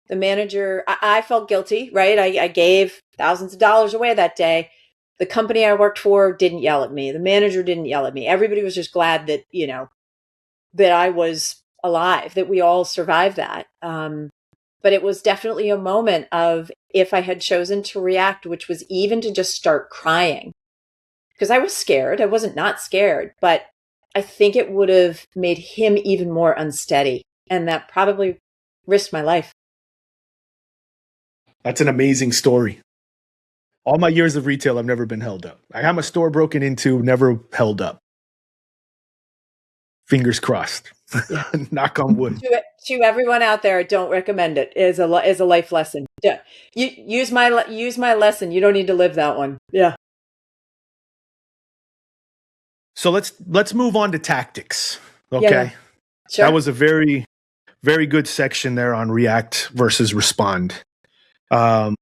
the manager, I felt guilty, right? I gave thousands of dollars away that day. The company I worked for didn't yell at me. The manager didn't yell at me. Everybody was just glad that, that I was alive, that we all survived that. But it was definitely a moment of, if I had chosen to react, which was even to just start crying, because I was scared. I wasn't not scared, but I think it would have made him even more unsteady. And that probably risked my life. That's an amazing story. All my years of retail, I've never been held up. I had my store broken into, never held up. Fingers crossed. Yeah. Knock on wood. To everyone out there, I don't recommend it. It is a life lesson. Yeah. Use my lesson. You don't need to live that one. Yeah. So let's move on to tactics. Okay. Yeah. Sure. That was a very, very good section there on react versus respond. How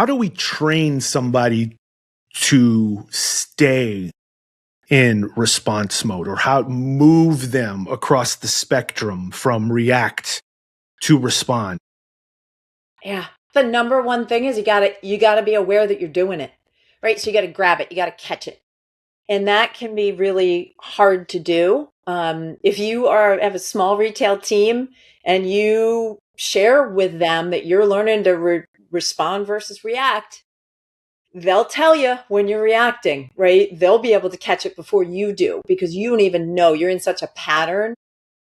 do we train somebody to stay in response mode, or how move them across the spectrum from react to respond? Yeah. The number one thing is you gotta be aware that you're doing it, right? So you gotta grab it, you gotta catch it. And that can be really hard to do. If you have a small retail team and you share with them that you're learning to respond versus react, they'll tell you when you're reacting, right? They'll be able to catch it before you do because you don't even know. You're in such a pattern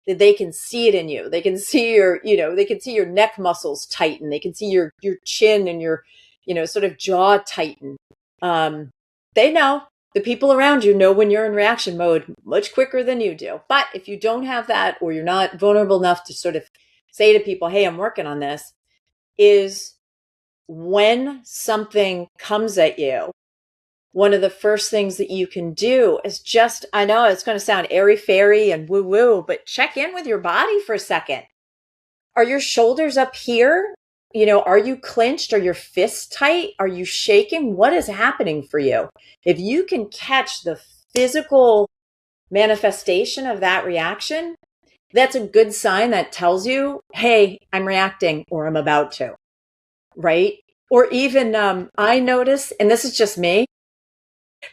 that they can see it in you. They can see they can see your neck muscles tighten. They can see your chin and your, sort of jaw tighten. They know. The people around you know when you're in reaction mode much quicker than you do. But if you don't have that, or you're not vulnerable enough to sort of say to people, hey, I'm working on this, is when something comes at you, one of the first things that you can do is just, I know it's going to sound airy-fairy and woo-woo, but check in with your body for a second. Are your shoulders up here? Are you clenched? Are your fists tight? Are you shaking? What is happening for you? If you can catch the physical manifestation of that reaction, that's a good sign that tells you, hey, I'm reacting or I'm about to, right? Or even I notice, and this is just me,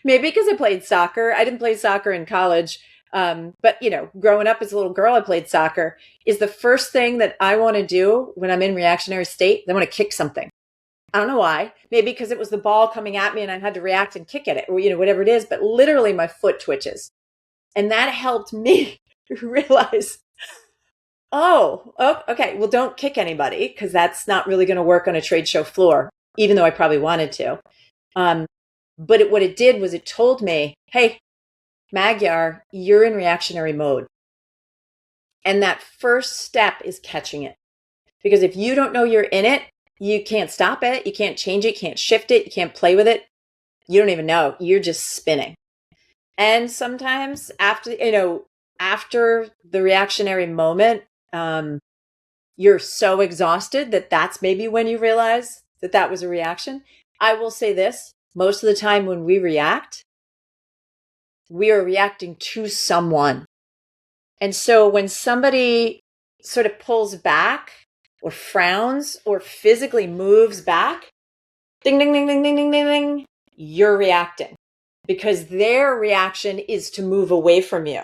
maybe because I played soccer. I didn't play soccer in college. But growing up as a little girl, I played soccer. Is the first thing that I want to do when I'm in reactionary state, I want to kick something. I don't know why. Maybe because it was the ball coming at me and I had to react and kick at it, or whatever it is. But literally, my foot twitches, and that helped me realize, oh, okay. Well, don't kick anybody because that's not really going to work on a trade show floor, even though I probably wanted to. But what it did was it told me, hey, Magyar, you're in reactionary mode. And that first step is catching it. Because if you don't know you're in it, you can't stop it. You can't change it. You can't shift it. You can't play with it. You don't even know. You're just spinning. And sometimes after the reactionary moment, you're so exhausted that that's maybe when you realize that was a reaction. I will say this, most of the time when we react, we are reacting to someone. And so when somebody sort of pulls back or frowns or physically moves back, ding, ding, ding, ding, ding, ding, ding, ding, you're reacting because their reaction is to move away from you.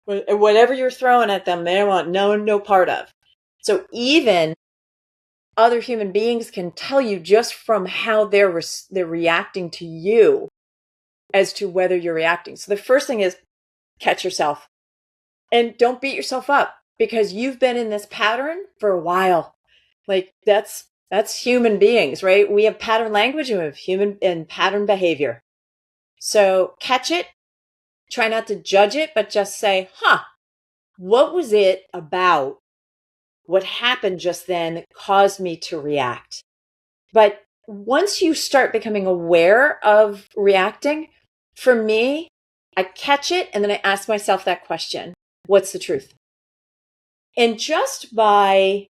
Whatever you're throwing at them, they want no part of. So even other human beings can tell you just from how they're reacting to you as to whether you're reacting. So the first thing is catch yourself and don't beat yourself up because you've been in this pattern for a while. Like that's human beings, right? We have pattern language and we have human and pattern behavior. So catch it, try not to judge it, but just say, what was it about what happened just then that caused me to react? But once you start becoming aware of reacting, for me, I catch it and then I ask myself that question, what's the truth? And just by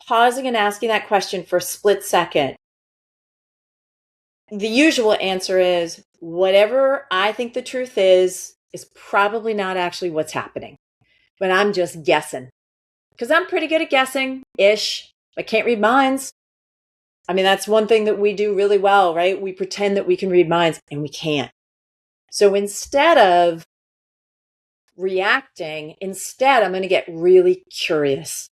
pausing and asking that question for a split second, the usual answer is whatever I think the truth is probably not actually what's happening, but I'm just guessing because I'm pretty good at guessing-ish. I can't read minds. I mean, that's one thing that we do really well, right? We pretend that we can read minds and we can't. So instead of reacting, I'm going to get really curious.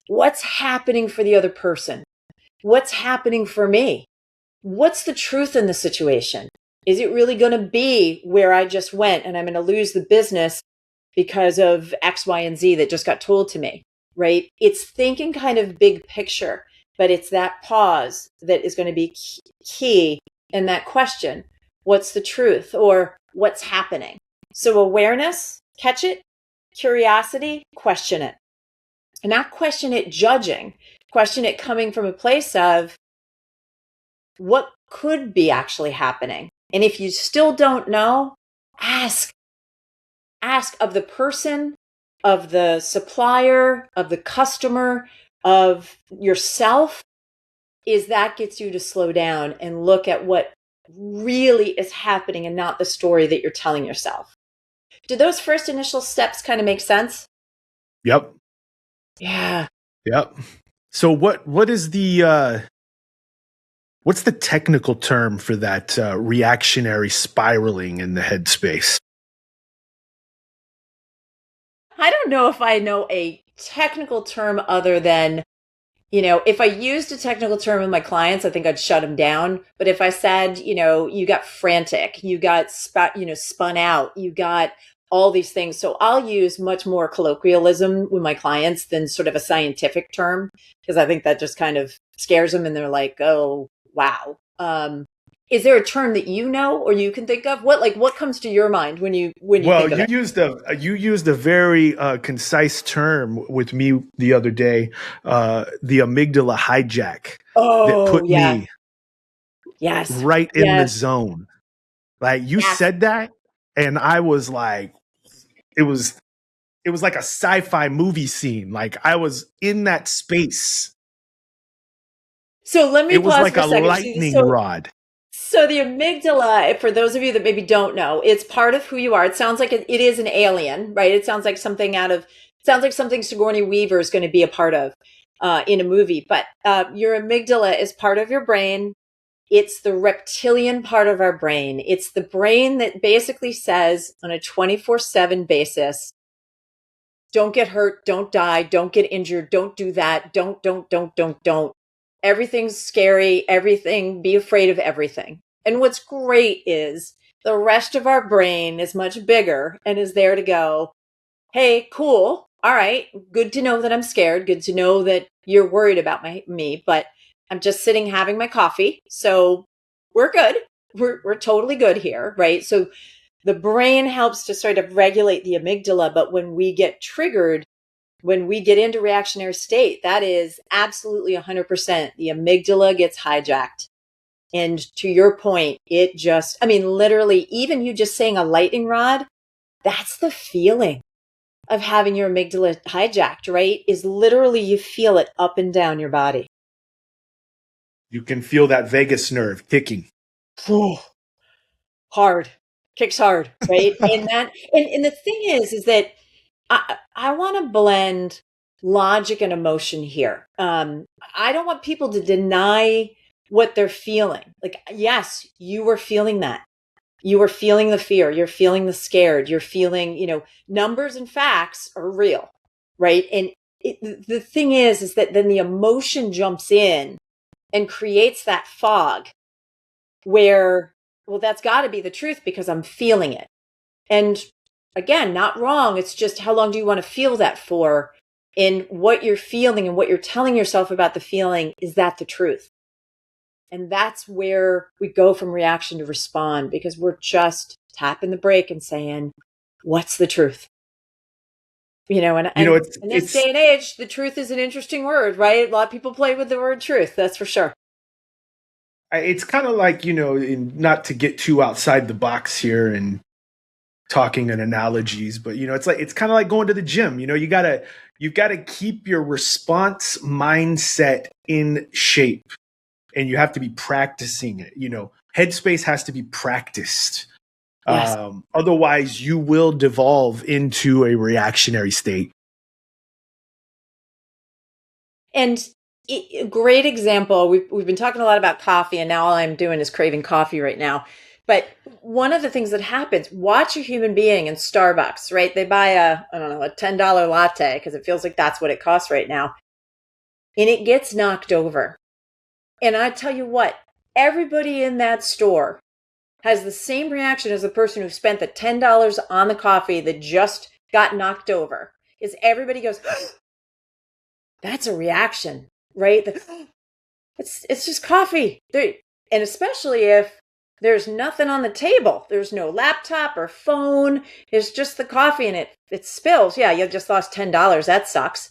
What's happening for the other person? What's happening for me? What's the truth in the situation? Is it really going to be where I just went and I'm going to lose the business because of X, Y, and Z that just got told to me, right? It's thinking kind of big picture, but it's that pause that is going to be key in that question. What's the truth or what's happening? So awareness, catch it, curiosity, question it. And not question it judging, question it coming from a place of what could be actually happening. And if you still don't know, ask of the person, of the supplier, of the customer, of yourself, is that gets you to slow down and look at what really is happening and not the story that you're telling yourself. Do those first initial steps kind of make sense? Yep. Yeah. Yep. So what is the what's the technical term for that reactionary spiraling in the headspace? I don't know if I know a technical term other than, if I used a technical term with my clients, I think I'd shut them down. But if I said, you got frantic, you got spun out, you got all these things. So I'll use much more colloquialism with my clients than sort of a scientific term, because I think that just kind of scares them and they're like, oh, wow. Is there a term that you know or you can think of? What comes to your mind when you think of it? You used a very concise term with me the other day, the amygdala hijack. Oh, that put yeah. me Yes. right in the zone. Like you said that, and I was like, it was like a sci-fi movie scene. Like I was in that space. So let me It was pause like for a a second. lightning rod. So the amygdala, for those of you that maybe don't know, it's part of who you are. It sounds like it is an alien, right? It sounds like something Sigourney Weaver is going to be a part of in a movie. But your amygdala is part of your brain. It's the reptilian part of our brain. It's the brain that basically says on a 24/7 basis, don't get hurt, don't die, don't get injured, don't do that, don't. Everything's scary, be afraid of everything. And what's great is the rest of our brain is much bigger and is there to go, hey, cool. All right. Good to know that I'm scared. Good to know that you're worried about me, but I'm just sitting having my coffee. So we're good. We're totally good here. Right. So the brain helps to sort of regulate the amygdala. But when we get triggered, when we get into reactionary state, that is absolutely 100%. The amygdala gets hijacked. And to your point, literally, even you just saying a lightning rod, that's the feeling of having your amygdala hijacked, right? Is literally you feel it up and down your body. You can feel that vagus nerve kicking. Hard. Kicks hard, right? and the thing is that I want to blend logic and emotion here. I don't want people to deny what they're feeling. Like, yes, you were feeling that. You were feeling the fear. You're feeling the scared. You're feeling, numbers and facts are real, right? And the thing is that then the emotion jumps in and creates that fog where, well, that's got to be the truth because I'm feeling it. And again, not wrong. It's just how long do you want to feel that for? And what you're feeling and what you're telling yourself about the feeling, is that the truth? And that's where we go from reaction to respond, because we're just tapping the brake and saying, what's the truth? In this day and age, the truth is an interesting word, right? A lot of people play with the word truth. That's for sure. It's kind of like, not to get too outside the box here and talking in analogies, but it's kind of like going to the gym. You gotta keep your response mindset in shape, and you have to be practicing it. Headspace has to be practiced. Yes. Otherwise you will devolve into a reactionary state. And a great example, we've been talking a lot about coffee, and now all I'm doing is craving coffee right now. But one of the things that happens, watch a human being in Starbucks, right? They buy a $10 latte because it feels like that's what it costs right now. And it gets knocked over. And I tell you what, everybody in that store has the same reaction as the person who spent the $10 on the coffee that just got knocked over. Is everybody goes, that's a reaction, right? It's just coffee. And especially if There's nothing on the table. There's no laptop or phone. It's just the coffee and it spills. Yeah, you just lost $10. That sucks.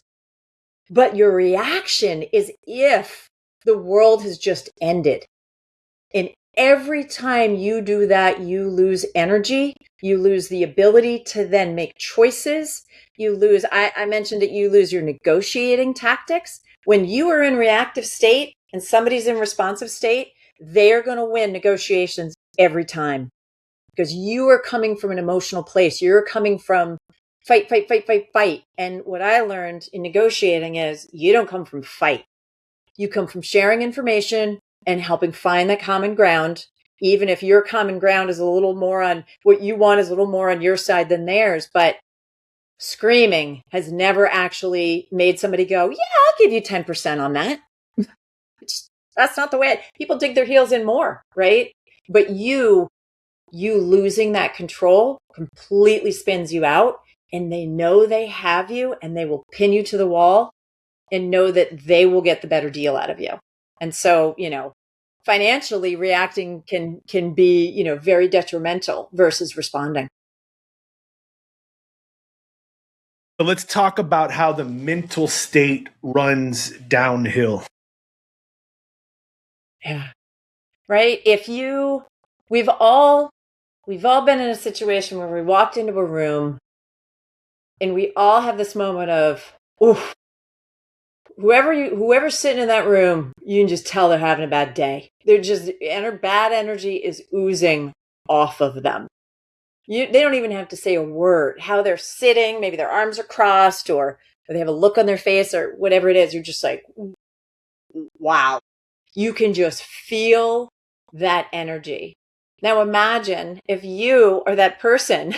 But your reaction is if the world has just ended. And every time you do that, you lose energy. You lose the ability to then make choices. You lose, I mentioned that you lose your negotiating tactics. When you are in reactive state and somebody's in responsive state, they're going to win negotiations every time because you are coming from an emotional place. You're coming from fight, fight, fight, fight, fight. And what I learned in negotiating is you don't come from fight. You come from sharing information and helping find that common ground, even if your common ground is a little more on what you want is a little more on your side than theirs. But screaming has never actually made somebody go, yeah, I'll give you 10% on that. That's not the way people dig their heels in more, right? But you losing that control completely spins you out, and they know they have you and they will pin you to the wall and know that they will get the better deal out of you. And so, financially reacting can be, very detrimental versus responding. So let's talk about how the mental state runs downhill. Yeah. Right? We've all been in a situation where we walked into a room and we all have this moment of, oof, whoever's sitting in that room, you can just tell they're having a bad day. They're just, bad energy is oozing off of them. They don't even have to say a word. How they're sitting, maybe their arms are crossed or they have a look on their face or whatever it is. You're just like, wow. You can just feel that energy. Now imagine if you are that person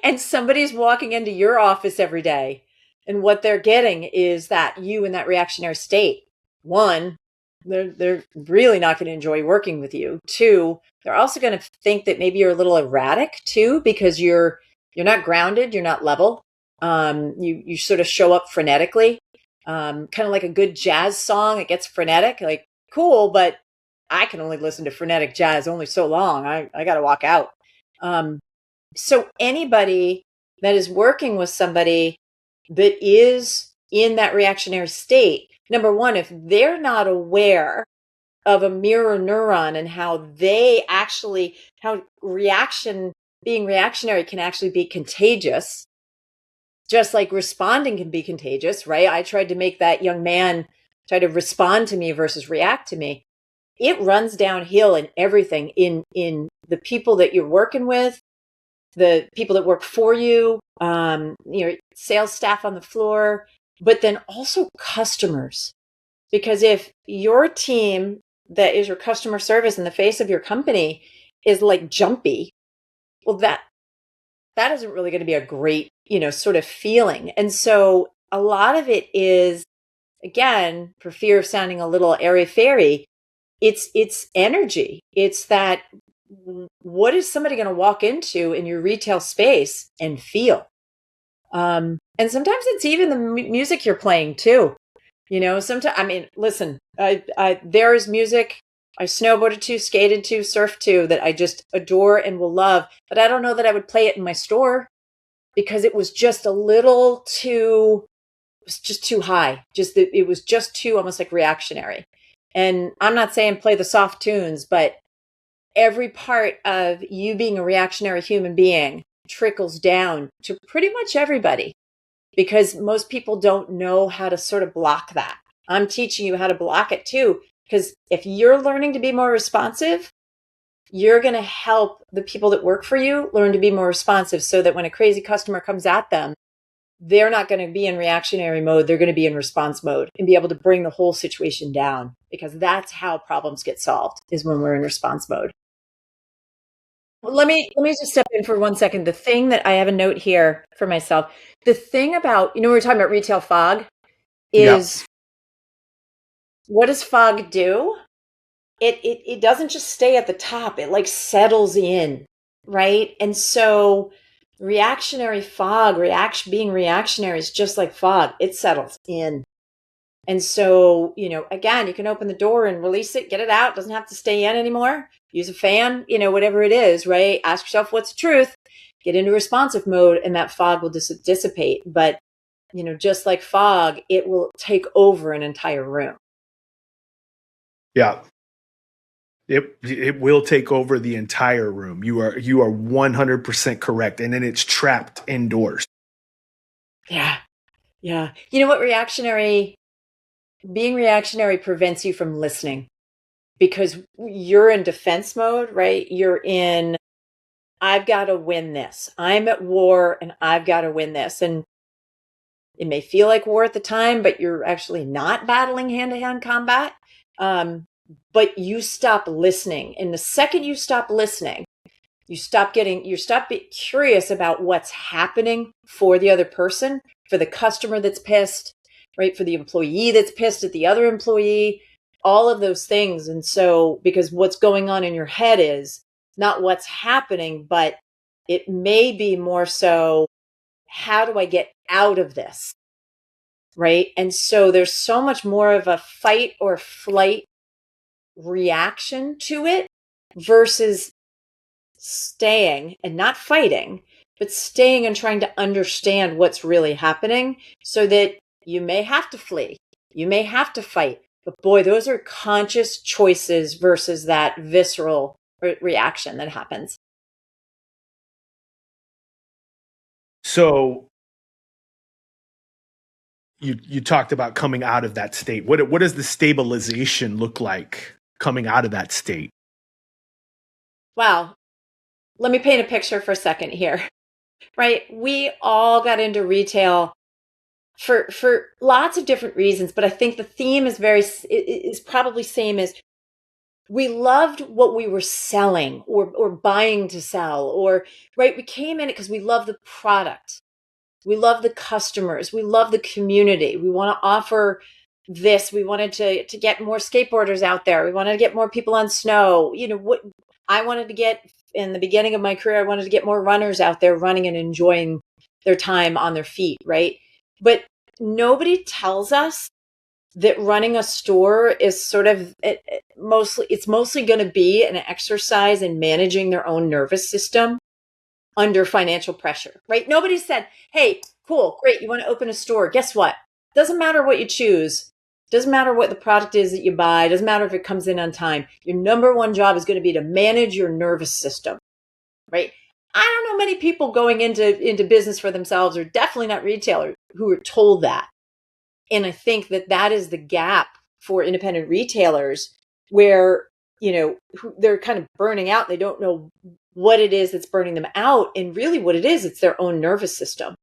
and somebody's walking into your office every day and what they're getting is that you in that reactionary state. One, they're really not going to enjoy working with you. Two, they're also going to think that maybe you're a little erratic too, because you're not grounded, you're not level. You sort of show up frenetically, kind of like a good jazz song. It gets frenetic, like cool, but I can only listen to frenetic jazz only so long. I got to walk out. So anybody that is working with somebody that is in that reactionary state, number one, if they're not aware of a mirror neuron and how being reactionary can actually be contagious, just like responding can be contagious, right? I tried to make that young man try to respond to me versus react to me. It runs downhill in everything, in the people that you're working with, the people that work for you, your sales staff on the floor, but then also customers. Because if your team that is your customer service in the face of your company is like jumpy, well, that isn't really going to be a great, sort of feeling. And so a lot of it is, again, for fear of sounding a little airy-fairy, it's energy. It's that, what is somebody going to walk into in your retail space and feel? And sometimes it's even the music you're playing too. Sometimes, listen, there is music I snowboarded to, skated to, surfed to that I just adore and will love, but I don't know that I would play it in my store because it was just a little too, it was just too high. It was just too almost like reactionary. And I'm not saying play the soft tunes, but every part of you being a reactionary human being trickles down to pretty much everybody because most people don't know how to sort of block that. I'm teaching you how to block it too, because if you're learning to be more responsive, you're going to help the people that work for you learn to be more responsive so that when a crazy customer comes at them, they're not going to be in reactionary mode. They're going to be in response mode and be able to bring the whole situation down, because that's how problems get solved, is when we're in response mode. Well, let me just step in for 1 second. The thing that I have a note here for myself, the thing about, we were talking about retail fog is, what does fog do? It doesn't just stay at the top. It like settles in, right? And so reactionary fog, being reactionary is just like fog. It settles in. And so, again, you can open the door and release it, get it out. It doesn't have to stay in anymore. Use a fan, whatever it is, right? Ask yourself what's the truth, get into responsive mode, and that fog will dissipate. But, just like fog, it will take over an entire room. Yeah. It will take over the entire room. You are 100% correct. And then it's trapped indoors. Yeah. Yeah. You know what? Being reactionary prevents you from listening because you're in defense mode, right? You're in, I've got to win this. I'm at war and I've got to win this. And it may feel like war at the time, but you're actually not battling hand-to-hand combat. But you stop listening. And the second you stop listening, you stop being curious about what's happening for the other person, for the customer that's pissed, right? For the employee that's pissed at the other employee, all of those things. And so, because what's going on in your head is not what's happening, but it may be more so, how do I get out of this? Right. And so there's so much more of a fight or flight reaction to it versus staying and not fighting, but staying and trying to understand what's really happening so that you may have to flee, you may have to fight. But boy, those are conscious choices versus that visceral reaction that happens. So you talked about coming out of that state. What does the stabilization look like coming out of that state? Wow. Let me paint a picture for a second here, right? We all got into retail for lots of different reasons, but I think the theme is probably same as we loved what we were selling or buying to sell, or right. We came in it because we love the product. We love the customers. We love the community. We want to offer this. We wanted to get more skateboarders out there. We wanted to get more people on snow. What I wanted to get in the beginning of my career, I wanted to get more runners out there running and enjoying their time on their feet, right? But nobody tells us that running a store is sort of mostly going to be an exercise in managing their own nervous system under financial pressure, right? Nobody said, hey, cool, great, you want to open a store. Guess what? Doesn't matter what you choose. Doesn't matter what the product is that you buy. Doesn't matter if it comes in on time. Your number one job is going to be to manage your nervous system, right? I don't know many people going into business for themselves, or definitely not retailers, who are told that. And I think that is the gap for independent retailers where, they're kind of burning out. They don't know what it is that's burning them out. And really what it is, it's their own nervous system.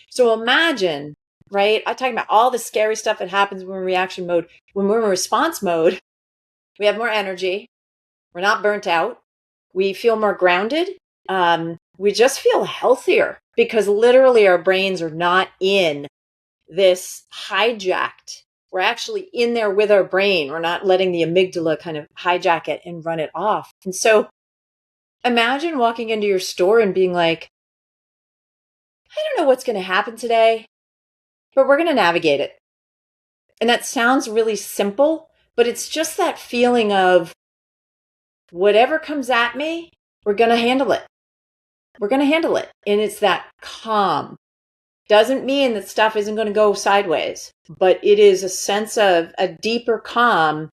So imagine, right? I'm talking about all the scary stuff that happens when we're in reaction mode. When we're in response mode, we have more energy. We're not burnt out. We feel more grounded. We just feel healthier because literally our brains are not in this hijacked. We're actually in there with our brain. We're not letting the amygdala kind of hijack it and run it off. And so imagine walking into your store and being like, I don't know what's going to happen today, but we're going to navigate it. And that sounds really simple, but it's just that feeling of whatever comes at me, we're going to handle it. We're going to handle it. And it's that calm. Doesn't mean that stuff isn't going to go sideways, but it is a sense of a deeper calm.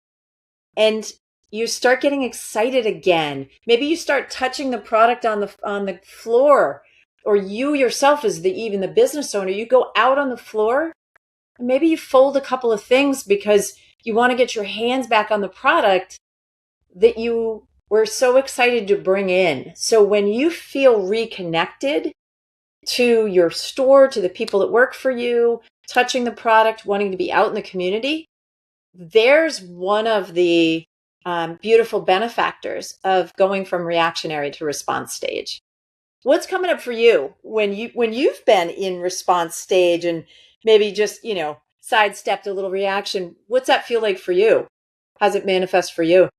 And you start getting excited again. Maybe you start touching the product on the floor, or you yourself as even the business owner, you go out on the floor and maybe you fold a couple of things because you want to get your hands back on the product that you were so excited to bring in. So when you feel reconnected to your store, to the people that work for you, touching the product, wanting to be out in the community, there's one of the beautiful benefactors of going from reactionary to response stage. What's coming up for you when you've been in response stage and maybe just, sidestepped a little reaction? What's that feel like for you? How's it manifest for you?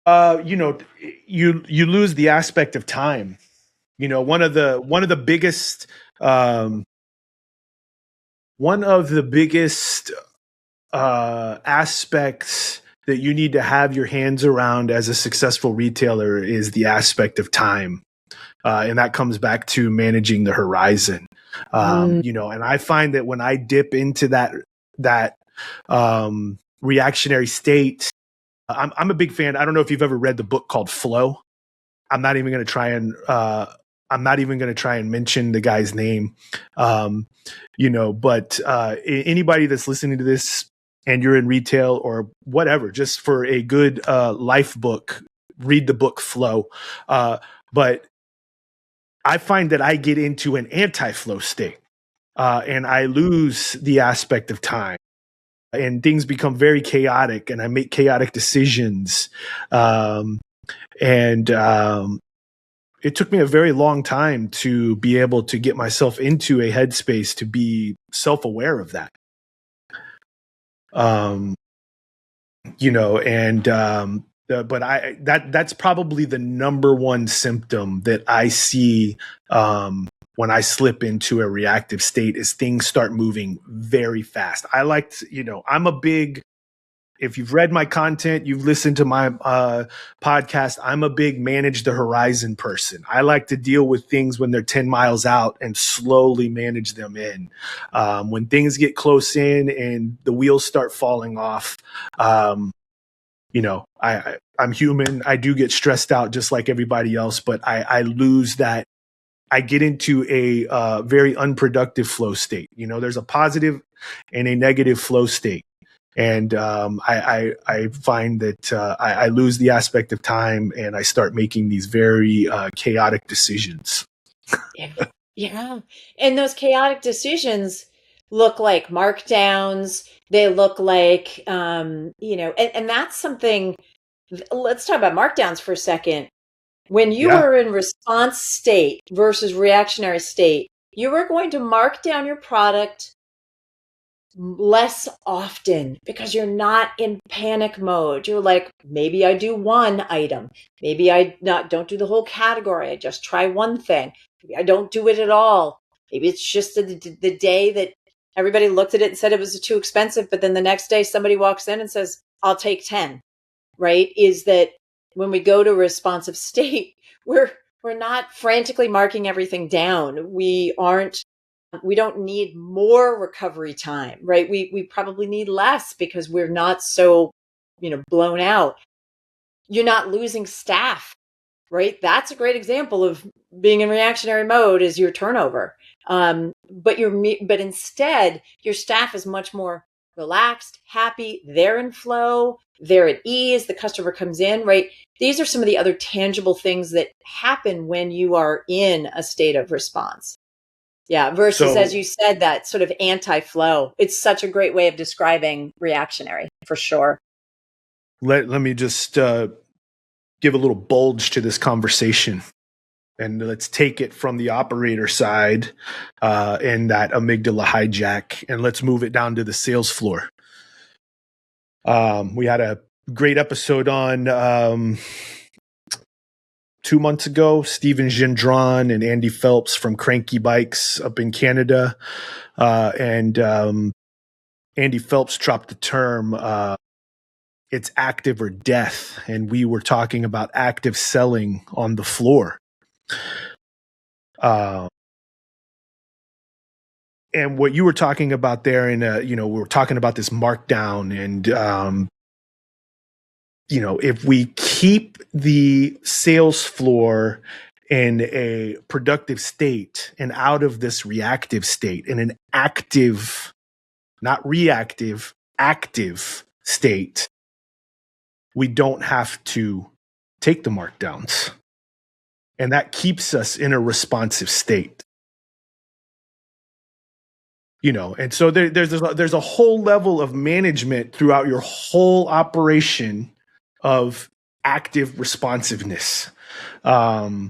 You lose the aspect of time. One of the biggest one of the biggest aspects that you need to have your hands around as a successful retailer is the aspect of time. And that comes back to managing the horizon. And I find that when I dip into that reactionary state, I'm a big fan. I don't know if you've ever read the book called Flow. I'm not even going to try and mention the guy's name. But anybody that's listening to this and you're in retail or whatever, just for a good life book, read the book Flow. But I find that I get into an anti-flow state and I lose the aspect of time and things become very chaotic and I make chaotic decisions. It took me a very long time to be able to get myself into a headspace to be self-aware of that. That's probably the number one symptom that I see when I slip into a reactive state is things start moving very fast. If you've read my content, you've listened to my podcast, I'm a big manage the horizon person. I like to deal with things when they're 10 miles out and slowly manage them in. When things get close in and the wheels start falling off, I'm human. I do get stressed out just like everybody else, but I lose that. I get into a very unproductive flow state. There's a positive and a negative flow state. And I find that I lose the aspect of time and I start making these very chaotic decisions. Yeah. And those chaotic decisions look like markdowns. They look like, and that's something. Let's talk about markdowns for a second. When you were in response state versus reactionary state, you were going to mark down your product less often because you're not in panic mode. You're like, maybe I do one item. Maybe I don't do the whole category. I just try one thing. Maybe I don't do it at all. Maybe it's just the day that everybody looked at it and said it was too expensive. But then the next day somebody walks in and says, I'll take 10, right? Is that when we go to a responsive state, we're not frantically marking everything down. We don't need more recovery time, right? We probably need less because we're not so, blown out. You're not losing staff, right? That's a great example of being in reactionary mode is your turnover. But instead your staff is much more relaxed, happy, they're in flow, they're at ease, the customer comes in, right? These are some of the other tangible things that happen when you are in a state of response. Yeah, versus, as you said, that sort of anti-flow. It's such a great way of describing reactionary, for sure. Let me just give a little bulge to this conversation. And let's take it from the operator side and that amygdala hijack, and let's move it down to the sales floor. We had a great episode on 2 months ago, Steven Gendron and Andy Phelps from Cranky Bikes up in Canada. And Andy Phelps dropped the term, it's active or death. And we were talking about active selling on the floor. And what you were talking about there we were talking about this markdown and, if we keep the sales floor in a productive state and out of this reactive state in an active, not reactive, active state, we don't have to take the markdowns. And that keeps us in a responsive state. And so there's a whole level of management throughout your whole operation of active responsiveness that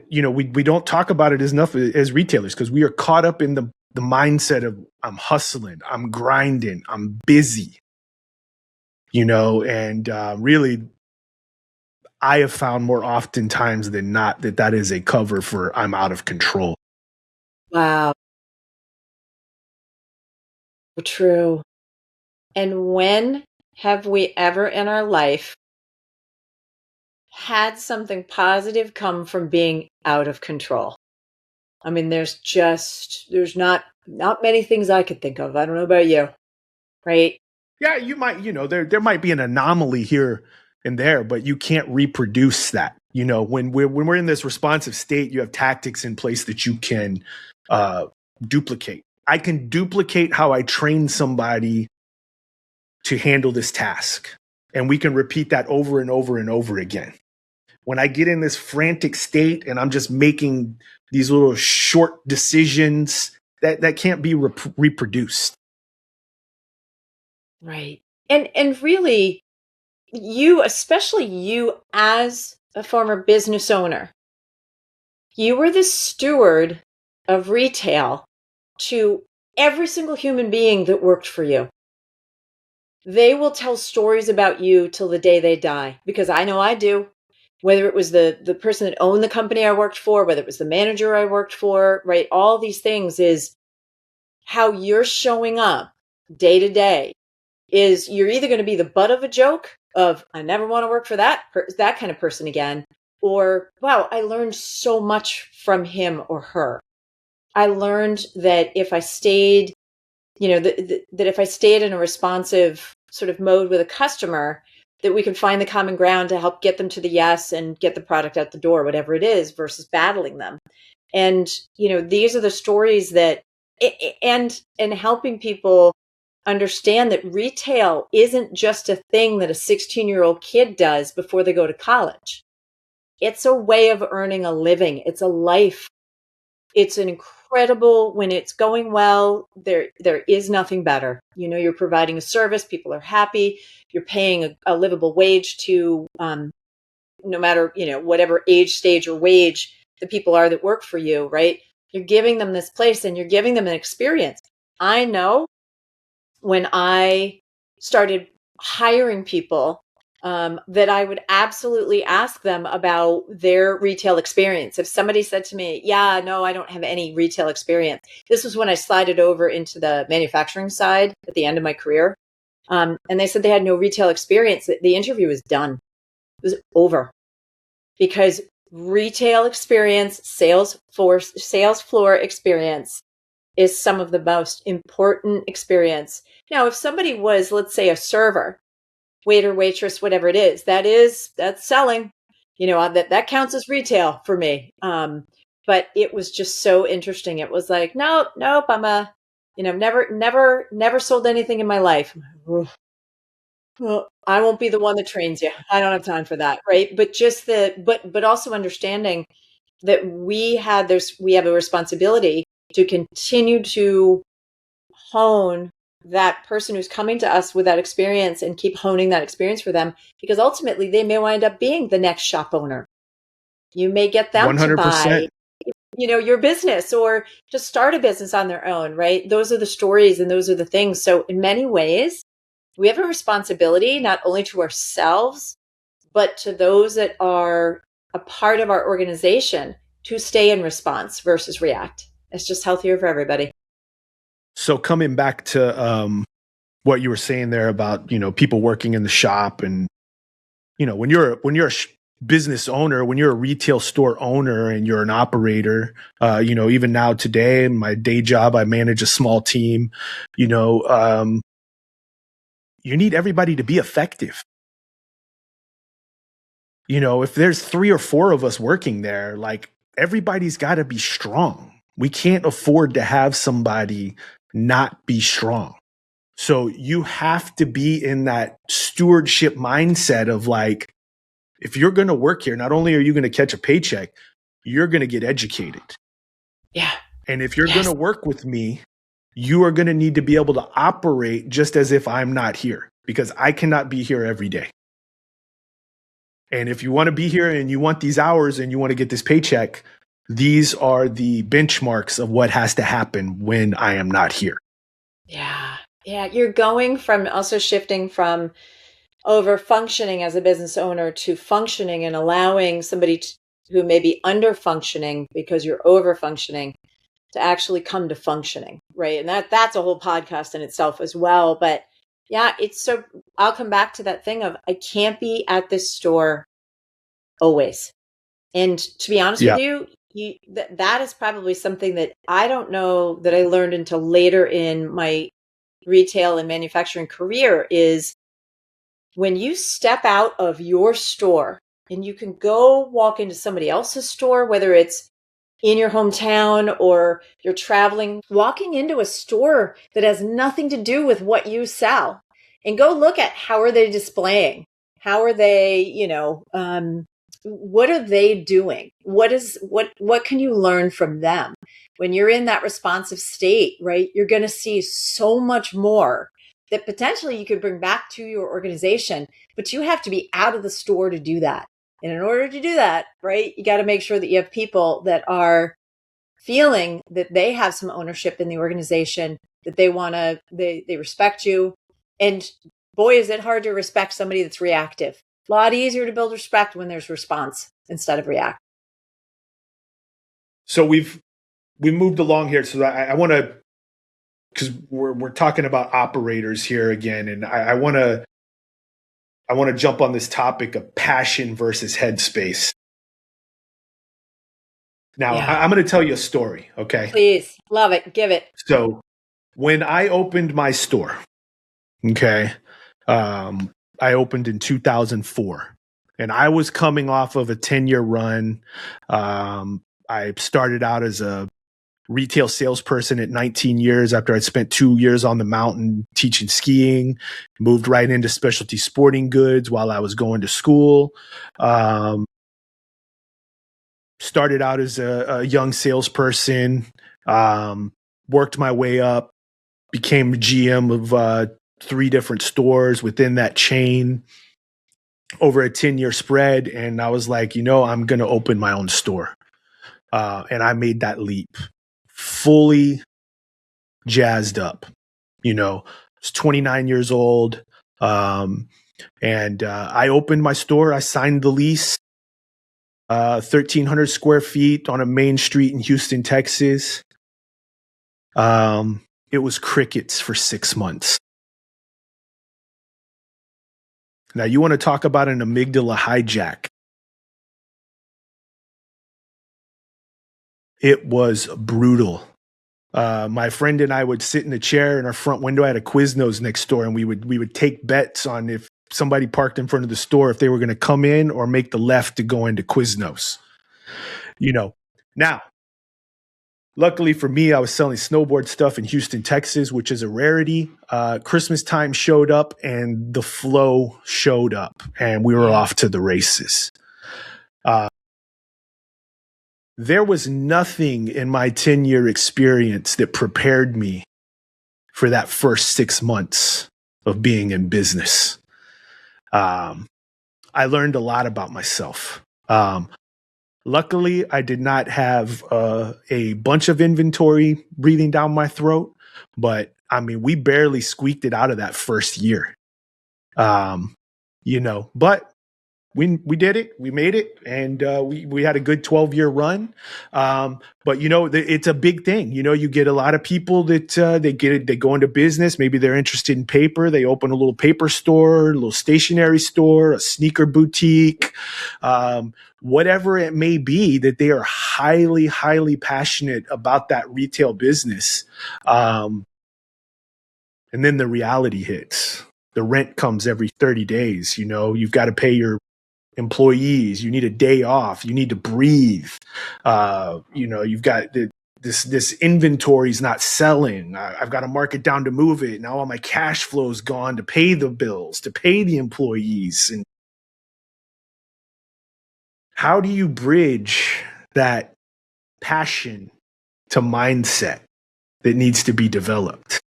we don't talk about it enough as retailers because we are caught up in the mindset of I'm hustling, I'm grinding, I'm busy, and really I have found more oftentimes than not that is a cover for I'm out of control. Wow. True. And when have we ever in our life had something positive come from being out of control? I mean, there's not many things I could think of. I don't know about you, right? Yeah, you might, there might be an anomaly here and there, but you can't reproduce that. When we're in this responsive state, you have tactics in place that you can duplicate. I can duplicate how I train somebody to handle this task, and we can repeat that over and over and over again. When I get in this frantic state and I'm just making these little short decisions, that can't be reproduced. Right. And really, you, especially you as a former business owner, you were the steward of retail to every single human being that worked for you. They will tell stories about you till the day they die, because I know I do. Whether it was the person that owned the company I worked for, whether it was the manager I worked for, right? All these things is how you're showing up day to day. Is you're either going to be the butt of a joke of, I never want to work for that kind of person again, or, wow, I learned so much from him or her. I learned that if I stayed, that if I stayed in a responsive sort of mode with a customer, that we could find the common ground to help get them to the yes and get the product out the door, whatever it is, versus battling them. And, these are the stories that, and helping people understand that retail isn't just a thing that a 16-year-old kid does before they go to college. It's a way of earning a living. It's a life. It's an incredible, when it's going well, there is nothing better. You're providing a service. People are happy. You're paying a livable wage to, no matter, whatever age, stage, or wage the people are that work for you, right? You're giving them this place and you're giving them an experience. I know when I started hiring people, that I would absolutely ask them about their retail experience. If somebody said to me, yeah, no, I don't have any retail experience. This was when I slided over into the manufacturing side at the end of my career. And they said they had no retail experience. The interview was done. It was over. Because retail experience, sales floor experience is some of the most important experience. Now, if somebody was, let's say, a server, waiter, waitress, whatever it is, that's selling, that counts as retail for me. But it was just so interesting. It was like, nope, I'm never sold anything in my life. Well, I won't be the one that trains you. I don't have time for that. Right. But just but also understanding that we have a responsibility to continue to hone that person who's coming to us with that experience and keep honing that experience for them, because ultimately they may wind up being the next shop owner. You may get them 100%. To buy, your business or to start a business on their own, right? Those are the stories and those are the things. So in many ways, we have a responsibility not only to ourselves, but to those that are a part of our organization to stay in response versus react. It's just healthier for everybody. So coming back to what you were saying there about, people working in the shop and, when you're a business owner, when you're a retail store owner and you're an operator, even now today in my day job, I manage a small team, you need everybody to be effective. If there's 3 or 4 of us working there, like everybody's got to be strong. We can't afford to have somebody not be strong. So you have to be in that stewardship mindset of like, if you're going to work here, not only are you going to catch a paycheck, you're going to get educated. Yeah. And if you're going to work with me, you are going to need to be able to operate just as if I'm not here, because I cannot be here every day. And if you want to be here and you want these hours and you want to get this paycheck, these are the benchmarks of what has to happen when I am not here. Yeah. Yeah. You're going from also shifting from over functioning as a business owner to functioning and allowing somebody who may be under functioning because you're over functioning to actually come to functioning, right? And that's a whole podcast in itself as well. But yeah, I'll come back to that thing of I can't be at this store always. And to be honest with you, that is probably something that I don't know that I learned until later in my retail and manufacturing career is when you step out of your store and you can go walk into somebody else's store, whether it's in your hometown or you're traveling, walking into a store that has nothing to do with what you sell, and go look at how are they displaying? How are they, what are they doing? What can you learn from them? When you're in that responsive state, right? You're going to see so much more that potentially you could bring back to your organization, but you have to be out of the store to do that. And in order to do that, right, you got to make sure that you have people that are feeling that they have some ownership in the organization, that they respect you. And boy, is it hard to respect somebody that's reactive. A lot easier to build respect when there's response instead of react. So we moved along here. So I want to, because we're talking about operators here again, and I want to jump on this topic of passion versus headspace. Now, I'm going to tell you a story, okay? Please. Love it. Give it. So when I opened my store, okay, I opened in 2004, and I was coming off of a 10-year run. I started out as a retail salesperson at 19 years after I'd spent 2 years on the mountain teaching skiing, moved right into specialty sporting goods while I was going to school. Started out as a young salesperson, worked my way up, became GM of 3 different stores within that chain over a 10-year spread. And I was like, I'm going to open my own store. And I made that leap, fully jazzed up. I was 29 years old. And I opened my store. I signed the lease, 1,300 square feet on a main street in Houston, Texas. It was crickets for 6 months. Now, you want to talk about an amygdala hijack? It was brutal. My friend and I would sit in a chair in our front window. I had a Quiznos next door, and we would take bets on if somebody parked in front of the store, if they were going to come in or make the left to go into Quiznos. Now, luckily for me, I was selling snowboard stuff in Houston, Texas, which is a rarity. Christmas time showed up and the flow showed up, and we were off to the races. There was nothing in my 10-year experience that prepared me for that first 6 months of being in business. I learned a lot about myself. Luckily, I did not have a bunch of inventory breathing down my throat, but we barely squeaked it out of that first year. But we did it, we made it, and we had a good 12-year run. But it's a big thing. You get a lot of people that they go into business. Maybe they're interested in paper. They open a little paper store, a little stationery store, a sneaker boutique, whatever it may be, that they are highly, highly passionate about that retail business. And then the reality hits. The rent comes every 30 days. You've got to pay your employees. You need a day off. You need to breathe. You've got this inventory is not selling. I've got to mark it down to move it. Now all my cash flow is gone to pay the bills, to pay the employees. And how do you bridge that passion to mindset that needs to be developed?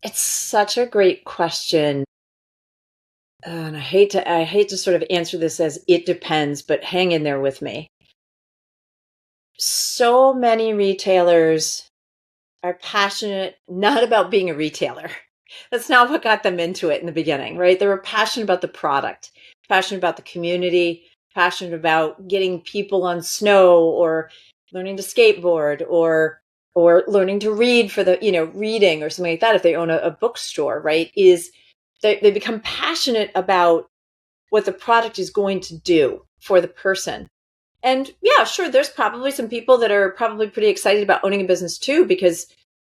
It's such a great question. And I hate to sort of answer this as it depends, but hang in there with me. So many retailers are passionate not about being a retailer. That's not what got them into it in the beginning, right? They were passionate about the product, passionate about the community, passionate about getting people on snow or learning to skateboard or learning to read for the, reading or something like that, if they own a bookstore, right, is they become passionate about what the product is going to do for the person. And yeah, sure, there's probably some people that are probably pretty excited about owning a business too, because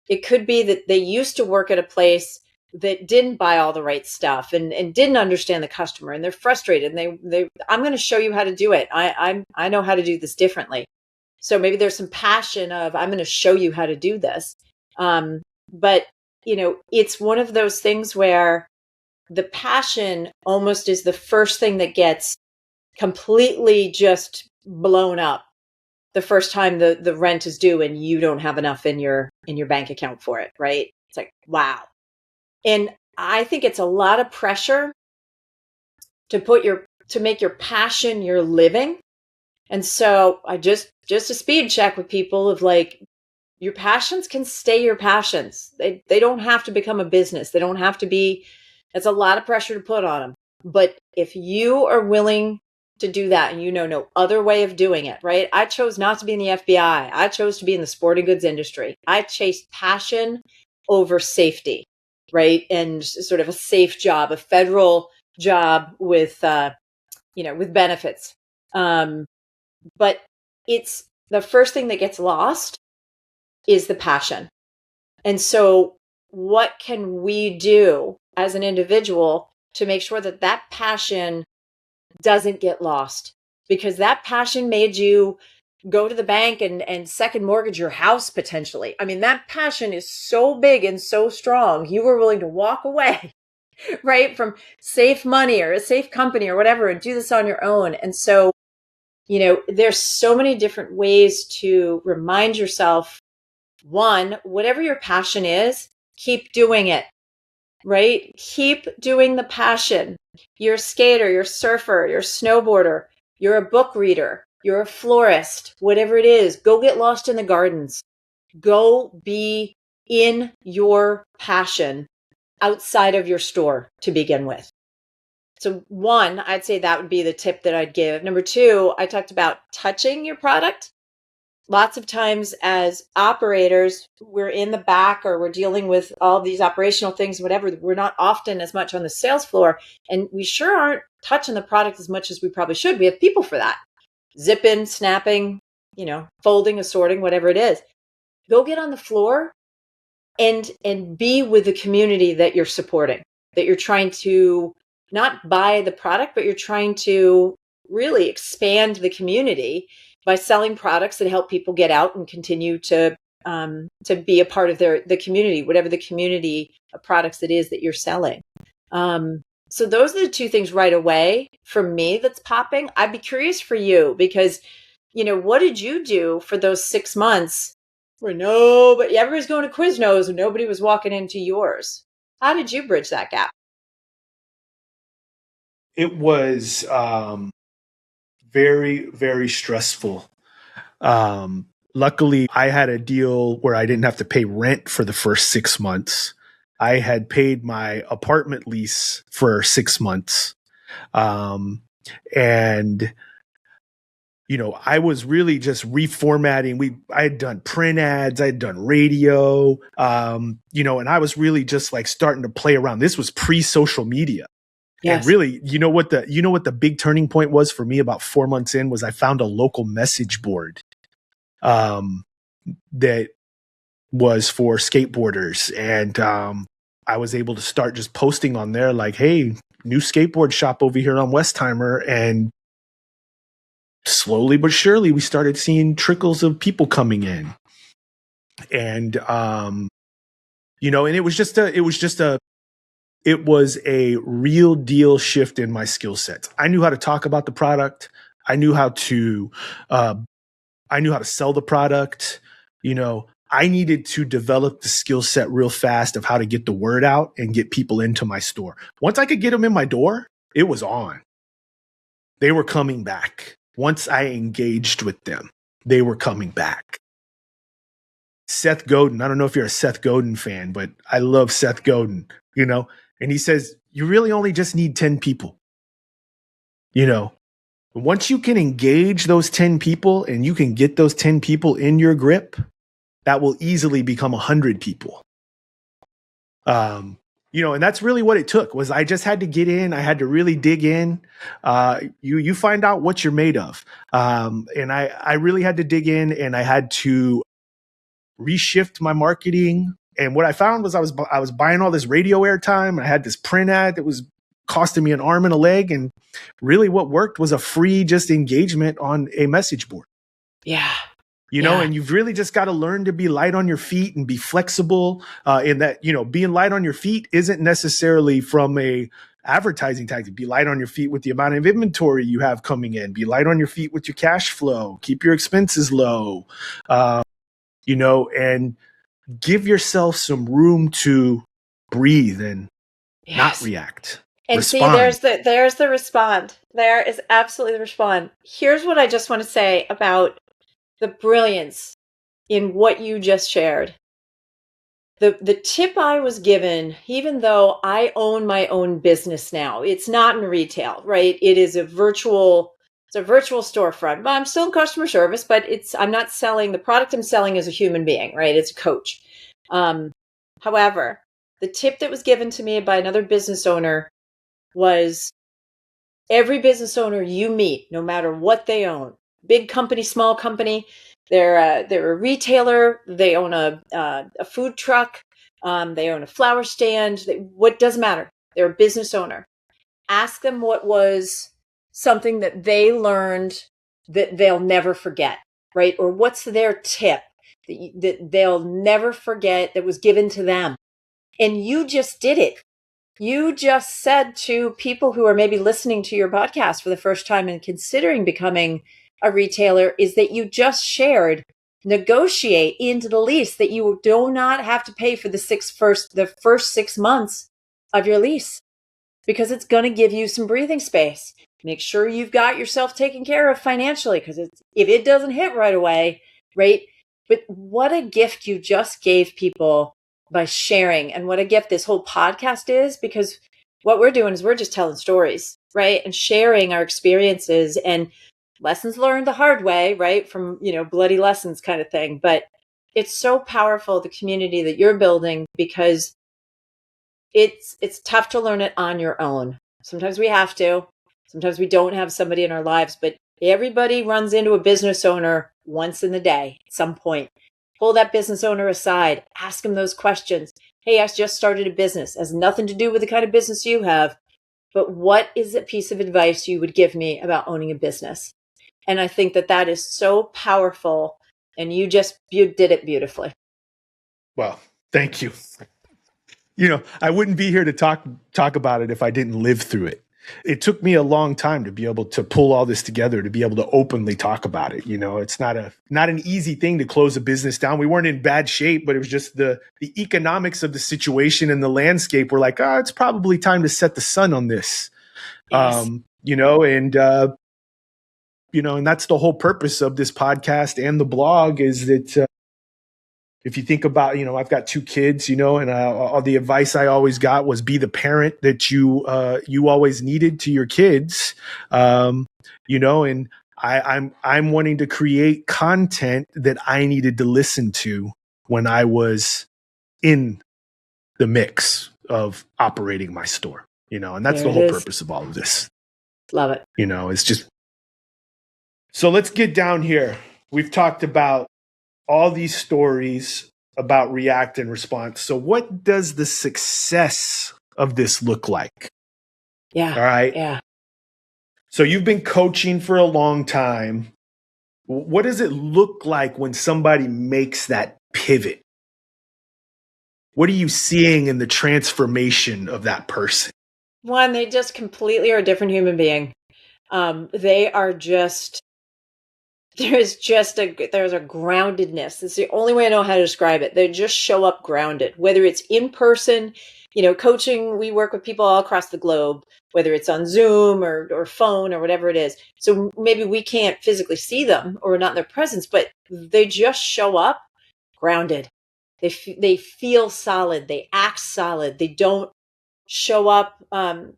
it could be that they used to work at a place that didn't buy all the right stuff and didn't understand the customer, and they're frustrated, and they I'm going to show you how to do it. I know how to do this differently. So maybe there's some passion of, I'm going to show you how to do this. But it's one of those things where the passion almost is the first thing that gets completely just blown up the first time the rent is due and you don't have enough in your bank account for it, right? It's like, wow. And I think it's a lot of pressure to make your passion your living. And so I just a speed check with people of like, your passions can stay your passions. They don't have to become a business. They don't have to be, that's a lot of pressure to put on them. But if you are willing to do that and no other way of doing it, right? I chose not to be in the FBI. I chose to be in the sporting goods industry. I chased passion over safety, right? And sort of a safe job, a federal job with, with benefits. But it's the first thing that gets lost is the passion. And so what can we do as an individual to make sure that that passion doesn't get lost? Because that passion made you go to the bank and second mortgage your house potentially. I mean, that passion is so big and so strong. You were willing to walk away, right, from safe money or a safe company or whatever and do this on your own. And so, there's so many different ways to remind yourself, one, whatever your passion is, keep doing it, right? Keep doing the passion. You're a skater, you're a surfer, you're a snowboarder, you're a book reader, you're a florist, whatever it is, go get lost in the gardens. Go be in your passion outside of your store to begin with. So one, I'd say that would be the tip that I'd give. Number two, I talked about touching your product. Lots of times as operators, we're in the back or we're dealing with all these operational things, whatever. We're not often as much on the sales floor, and we sure aren't touching the product as much as we probably should. We have people for that. Zipping, snapping, folding, assorting, whatever it is. Go get on the floor and be with the community that you're supporting, that you're trying to not buy the product, but you're trying to really expand the community by selling products that help people get out and continue to be a part of the community, whatever the community of products it is that you're selling. So those are the two things right away for me that's popping. I'd be curious for you because, what did you do for those 6 months where everybody's going to Quiznos and nobody was walking into yours? How did you bridge that gap? It was very, very stressful. Luckily, I had a deal where I didn't have to pay rent for the first 6 months. I had paid my apartment lease for 6 months. And I was really just reformatting. I had done print ads, I had done radio, and I was really just like starting to play around. This was pre-social media. Yes. And really, what the big turning point was for me about 4 months in was I found a local message board that was for skateboarders. And I was able to start just posting on there like, hey, new skateboard shop over here on Westheimer. And slowly but surely, we started seeing trickles of people coming in. And, and it was a real deal shift in my skill sets. I knew how to talk about the product. I knew how to sell the product. I needed to develop the skill set real fast of how to get the word out and get people into my store. Once I could get them in my door, it was on. They were coming back. Once I engaged with them, they were coming back. Seth Godin, I don't know if you're a Seth Godin fan, but I love Seth Godin, and he says, you really only just need 10 people, Once you can engage those 10 people and you can get those 10 people in your grip, that will easily become 100 people. And that's really what it took. Was I just had to get in. I had to really dig in. You find out what you're made of. And I really had to dig in, and I had to reshift my marketing. And what I found was I was buying all this radio airtime. I had this print ad that was costing me an arm and a leg. And really what worked was a free just engagement on a message board. Yeah. And you've really just got to learn to be light on your feet and be flexible in that, being light on your feet isn't necessarily from a advertising tactic. Be light on your feet with the amount of inventory you have coming in. Be light on your feet with your cash flow. Keep your expenses low, and give yourself some room to breathe and not react. And respond. See, there's the respond. There is absolutely the respond. Here's what I just want to say about the brilliance in what you just shared. The tip I was given, even though I own my own business now, it's not in retail, right? It is a virtual storefront. I'm still in customer service, but I'm not selling the product. I'm selling as a human being, right? It's a coach. However, the tip that was given to me by another business owner was every business owner you meet, no matter what they own, big company, small company, they're a retailer, they own a food truck, they own a flower stand, what doesn't matter. They're a business owner. Ask them what was something that they learned that they'll never forget, right? Or what's their tip that they'll never forget that was given to them. And you just did it. You just said to people who are maybe listening to your podcast for the first time and considering becoming a retailer is that you just shared, negotiate into the lease that you do not have to pay for the first 6 months of your lease, because it's going to give you some breathing space. Make sure you've got yourself taken care of financially, because if it doesn't hit right away, right? But what a gift you just gave people by sharing, and what a gift this whole podcast is, because what we're doing is we're just telling stories, right? And sharing our experiences and lessons learned the hard way, right? From, bloody lessons kind of thing. But it's so powerful, the community that you're building, because it's tough to learn it on your own. Sometimes we have to, sometimes we don't have somebody in our lives, but everybody runs into a business owner once in the day at some point. Pull that business owner aside, ask them those questions. Hey, I just started a business. It has nothing to do with the kind of business you have, but what is a piece of advice you would give me about owning a business? And I think that is so powerful, and you did it beautifully. Well, thank you. I wouldn't be here to talk about it if I didn't live through it. It took me a long time to be able to pull all this together, to be able to openly talk about it. It's not an easy thing to close a business down. We weren't in bad shape, but it was just the economics of the situation and the landscape were like, it's probably time to set the sun on this. Yes. And that's the whole purpose of this podcast and the blog, is that if you think about, I've got 2 kids, and all the advice I always got was be the parent that you always needed to your kids, and I'm wanting to create content that I needed to listen to when I was in the mix of operating my store, and that's the whole purpose of all of this. Love it. It's just, so let's get down here. We've talked about all these stories about react and response. So what does the success of this look like? Yeah. All right. Yeah. So you've been coaching for a long time. What does it look like when somebody makes that pivot? What are you seeing in the transformation of that person? One, they just completely are a different human being. They are just, there's a groundedness. It's the only way I know how to describe it. They just show up grounded, whether it's in person, coaching. We work with people all across the globe, whether it's on Zoom or phone or whatever it is. So maybe we can't physically see them or not in their presence, but they just show up grounded. They feel solid. They act solid. They don't show up.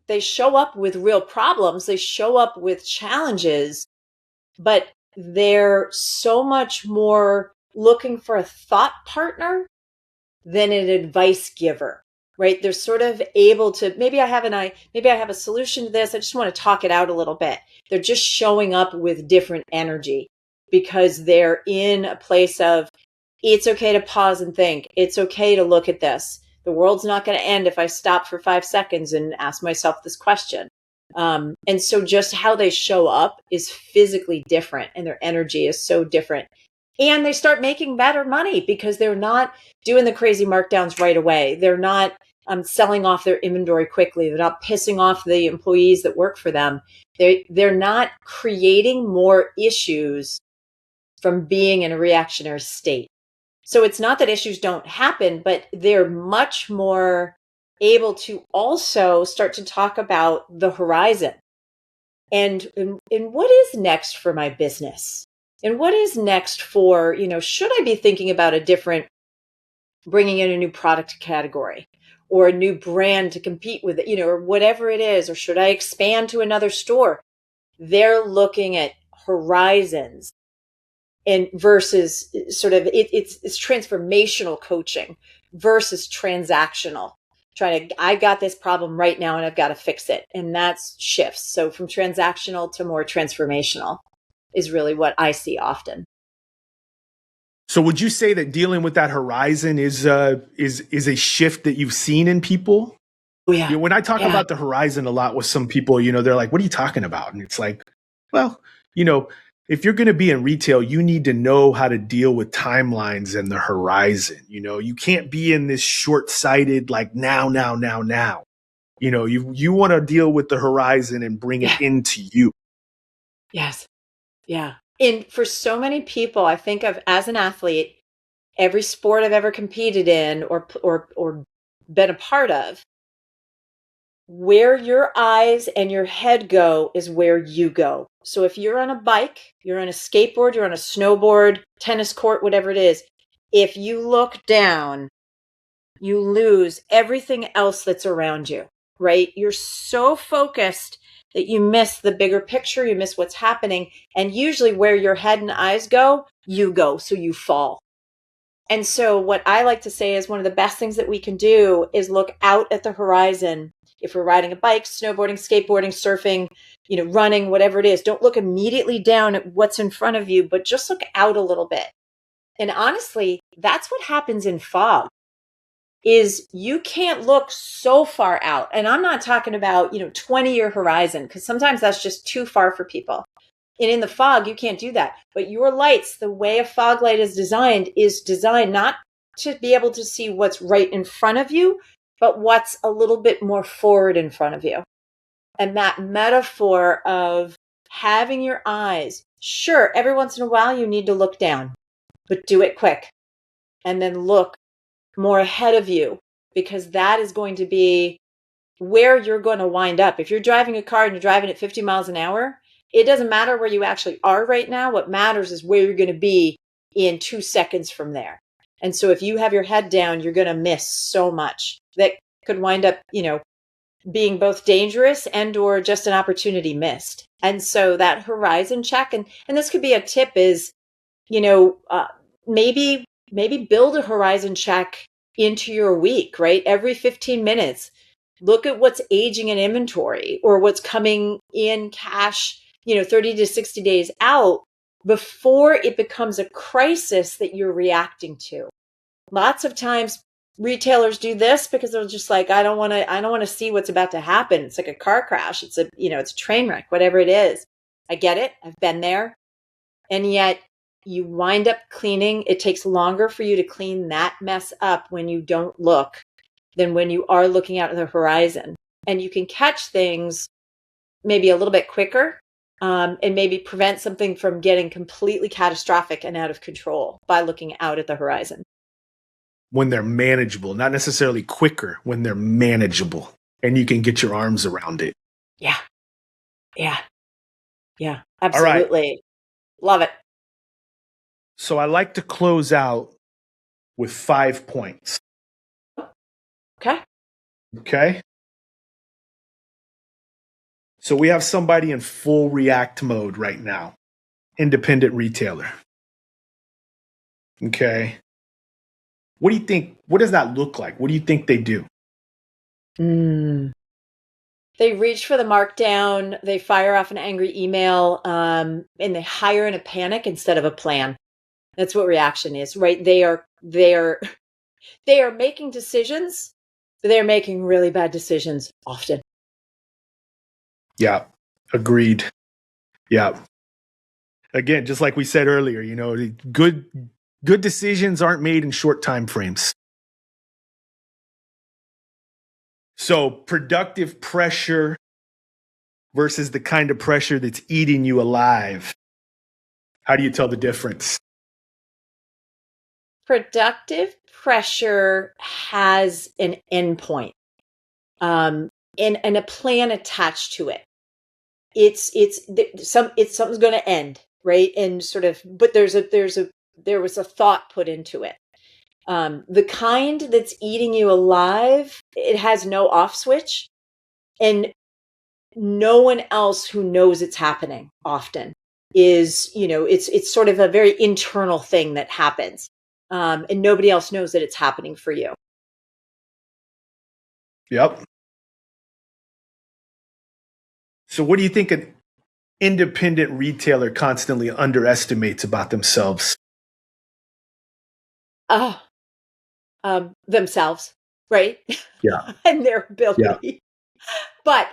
They show up with real problems. They show up with challenges, but they're so much more looking for a thought partner than an advice giver, right? They're sort of able to, maybe I have a solution to this. I just want to talk it out a little bit. They're just showing up with different energy because they're in a place of, it's okay to pause and think. It's okay to look at this. The world's not going to end if I stop for 5 seconds and ask myself this question. And so just how they show up is physically different, and their energy is so different. And they start making better money because they're not doing the crazy markdowns right away. They're not selling off their inventory quickly. They're not pissing off the employees that work for them. They're not creating more issues from being in a reactionary state. So it's not that issues don't happen, but they're much more able to also start to talk about the horizon and what is next for my business, and what is next for, should I be thinking about bringing in a new product category or a new brand to compete with it, or whatever it is, or should I expand to another store? They're looking at horizons, and versus sort of it's transformational coaching versus transactional. I got this problem right now and I've got to fix it. And that's shifts. So from transactional to more transformational is really what I see often. So would you say that dealing with that horizon is a shift that you've seen in people? Oh, yeah. When I talk about the horizon a lot with some people, they're like, what are you talking about? And it's like, well, if you're going to be in retail, you need to know how to deal with timelines and the horizon. You can't be in this short-sighted, like now. You want to deal with the horizon and bring it into you. Yes. Yeah. And for so many people, I think of as an athlete, every sport I've ever competed in or been a part of, where your eyes and your head go is where you go. So if you're on a bike, you're on a skateboard, you're on a snowboard, tennis court, whatever it is, if you look down, you lose everything else that's around you, right? You're so focused that you miss the bigger picture, you miss what's happening. And usually where your head and eyes go, you go, so you fall. And so what I like to say is one of the best things that we can do is look out at the horizon. If we're riding a bike, snowboarding, skateboarding, surfing, running, whatever it is, don't look immediately down at what's in front of you, but just look out a little bit. And honestly, that's what happens in fog. Is you can't look so far out. And I'm not talking about, 20-year horizon, because sometimes that's just too far for people. And in the fog, you can't do that. But your lights, the way a fog light is designed not to be able to see what's right in front of you, but what's a little bit more forward in front of you. And that metaphor of having your eyes, sure, every once in a while you need to look down, but do it quick. And then look more ahead of you, because that is going to be where you're going to wind up. If you're driving a car and you're driving at 50 miles an hour, it doesn't matter where you actually are right now. What matters is where you're going to be in 2 seconds from there. And so if you have your head down, you're going to miss so much that could wind up, being both dangerous and or just an opportunity missed. And so that horizon check, and this could be a tip is, maybe build a horizon check into your week, right? Every 15 minutes, look at what's aging in inventory or what's coming in cash, 30 to 60 days out before it becomes a crisis that you're reacting to. Lots of times retailers do this because they're just like, I don't want to see what's about to happen. It's like a car crash. It's it's a train wreck, whatever it is. I get it. I've been there. And yet you wind up cleaning. It takes longer for you to clean that mess up when you don't look than when you are looking out at the horizon. And you can catch things maybe a little bit quicker, and maybe prevent something from getting completely catastrophic and out of control by looking out at the horizon. When they're manageable, not necessarily quicker, when they're manageable and you can get your arms around it. Yeah. Absolutely. Right. Love it. So I like to close out with 5 points. Okay. So we have somebody in full react mode right now, independent retailer. Okay. What do you think? What does that look like? What do you think they do? They reach for the markdown, they fire off an angry email, and they hire in a panic instead of a plan. That's what reaction is, right? They are making decisions, but they're making really bad decisions often. Yeah, agreed. Yeah. Again, just like we said earlier, good decisions aren't made in short time frames. So productive pressure versus the kind of pressure that's eating you alive. How do you tell the difference? Productive pressure has an endpoint, and a plan attached to it. Something's going to end, right? And sort of, but there was a thought put into it. The kind that's eating you alive, it has no off switch, and no one else who knows it's happening often is, it's sort of a very internal thing that happens. And nobody else knows that it's happening for you. Yep. So what do you think an independent retailer constantly underestimates about themselves? Themselves, right? Yeah. And their ability. Yeah. But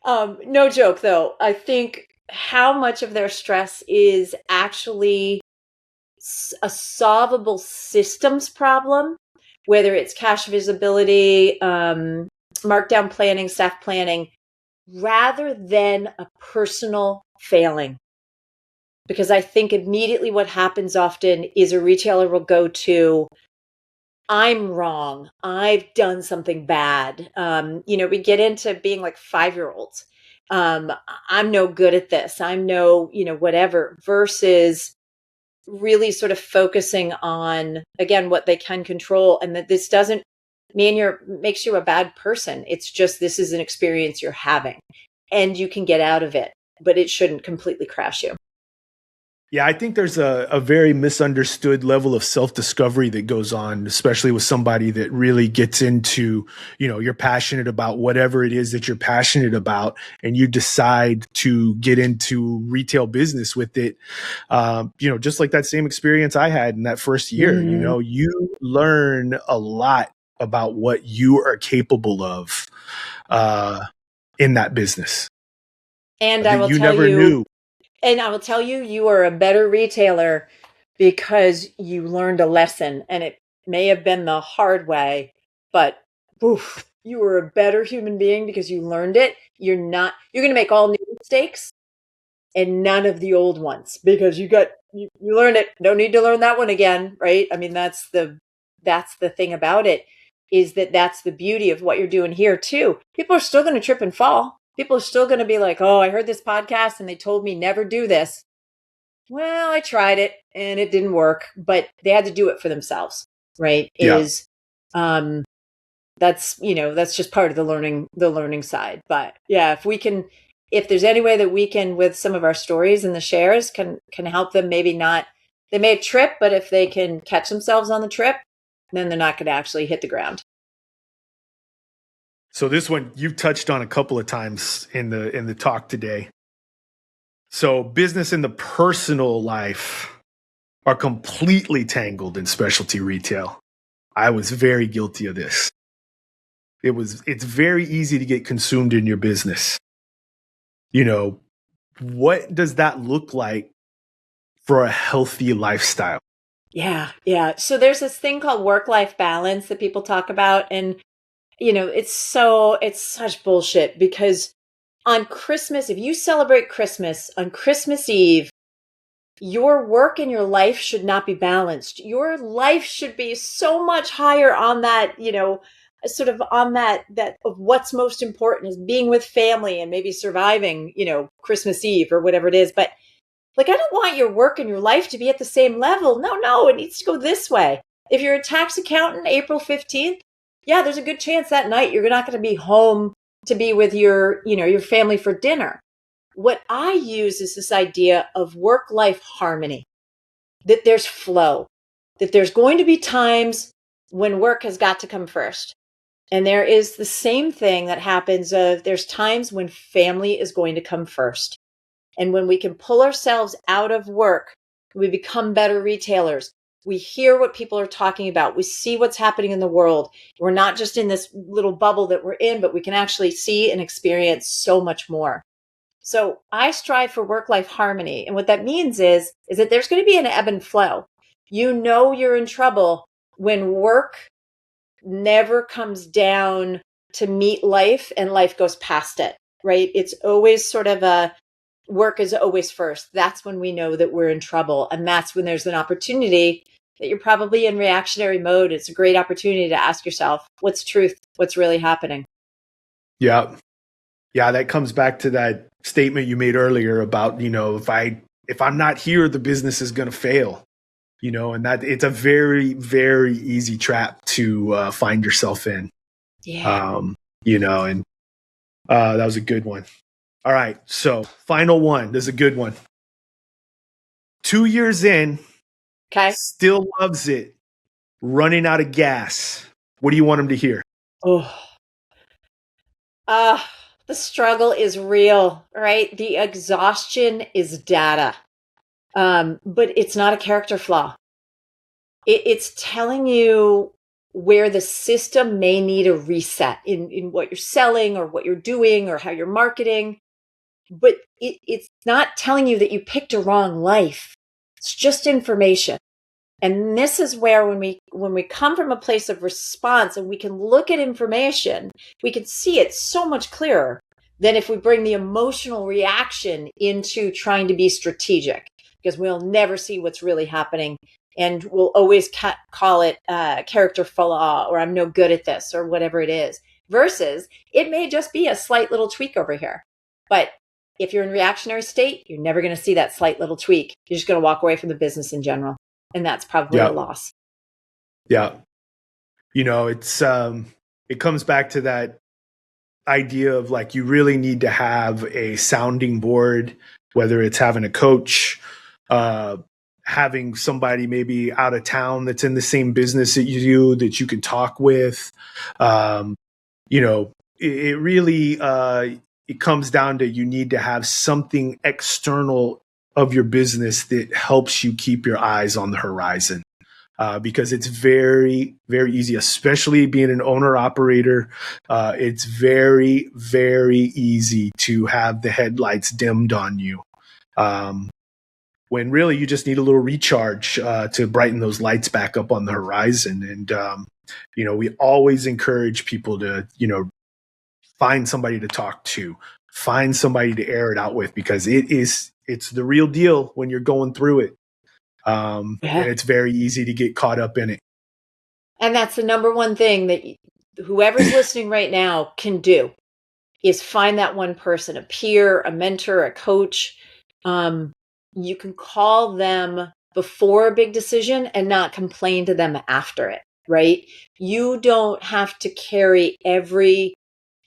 no joke, though. I think how much of their stress is actually a solvable systems problem, whether it's cash visibility, markdown planning, staff planning, rather than a personal failing. Because I think immediately what happens often is a retailer will go to, I'm wrong. I've done something bad. We get into being like 5-year-olds. I'm no good at this. I'm no, whatever, versus really sort of focusing on, again, what they can control, and that this doesn't mean makes you a bad person. It's just, this is an experience you're having and you can get out of it, but it shouldn't completely crash you. Yeah, I think there's a very misunderstood level of self-discovery that goes on, especially with somebody that really gets into, you're passionate about whatever it is that you're passionate about, and you decide to get into retail business with it. Just like that same experience I had in that first year, Mm-hmm. You learn a lot about what you are capable of in that business. And I will tell you. And I will tell you, you are a better retailer because you learned a lesson, and it may have been the hard way, but you were a better human being because you learned it. You're going to make all new mistakes and none of the old ones because you learned it. Don't need to learn that one again, right? I mean, that's the thing about it, is that's the beauty of what you're doing here too. People are still going to trip and fall. People are still going to be like, oh, I heard this podcast and they told me never do this. Well, I tried it and it didn't work, but they had to do it for themselves, right? Yeah. That's just part of the learning side. But yeah, if there's any way that we can, with some of our stories and the shares, can help them, maybe not, they may trip, but if they can catch themselves on the trip, then they're not going to actually hit the ground. So this one you've touched on a couple of times in the talk today. So business and the personal life are completely tangled in specialty retail. I was very guilty of this. It's very easy to get consumed in your business. What does that look like for a healthy lifestyle? Yeah. So there's this thing called work-life balance that people talk about, and it's such bullshit, because on Christmas, if you celebrate Christmas on Christmas Eve, your work and your life should not be balanced. Your life should be so much higher on that, sort of on that of what's most important is being with family and maybe surviving, Christmas Eve or whatever it is. But I don't want your work and your life to be at the same level. No, it needs to go this way. If you're a tax accountant, April 15th, yeah, there's a good chance that night you're not going to be home to be with your family for dinner. What I use is this idea of work-life harmony, that there's flow, that there's going to be times when work has got to come first. And there is the same thing that happens there's times when family is going to come first. And when we can pull ourselves out of work, we become better retailers. We hear what people are talking about. We see what's happening in the world. We're not just in this little bubble that we're in, but we can actually see and experience so much more. So I strive for work-life harmony. And what that means is that there's going to be an ebb and flow. You know you're in trouble when work never comes down to meet life and life goes past it, right? It's always sort of work is always first. That's when we know that we're in trouble. And that's when there's an opportunity that you're probably in reactionary mode. It's a great opportunity to ask yourself, what's truth? What's really happening? Yeah. Yeah. That comes back to that statement you made earlier about, if I'm not here, the business is going to fail, and that it's a very, very easy trap to find yourself in. Yeah. And that was a good one. All right. So final one. This is a good one. 2 years in, Okay. still loves it, running out of gas. What do you want him to hear? Oh, the struggle is real, right? The exhaustion is data. But it's not a character flaw. It's telling you where the system may need a reset in what you're selling or what you're doing or how you're marketing. But it's not telling you that you picked a wrong life. It's just information. And this is where when we come from a place of response and we can look at information, we can see it so much clearer than if we bring the emotional reaction into trying to be strategic, because we'll never see what's really happening. And we'll always call it character flaw, or I'm no good at this, or whatever it is, versus it may just be a slight little tweak over here. But if you're in reactionary state, you're never going to see that slight little tweak. You're just going to walk away from the business in general. And that's probably a loss. Yeah. It comes back to that idea of like, you really need to have a sounding board, whether it's having a coach, having somebody maybe out of town that's in the same business that you do that you can talk with. It really, it comes down to, you need to have something external of your business that helps you keep your eyes on the horizon, because it's very, very easy, especially being an owner operator. It's very, very easy to have the headlights dimmed on you, when really you just need a little recharge to brighten those lights back up on the horizon. And we always encourage people to find somebody to talk to, find somebody to air it out with, because it's the real deal when you're going through it. And it's very easy to get caught up in it. And that's the number one thing that whoever's listening right now can do, is find that one person, a peer, a mentor, a coach. You can call them before a big decision and not complain to them after it, right? You don't have to carry every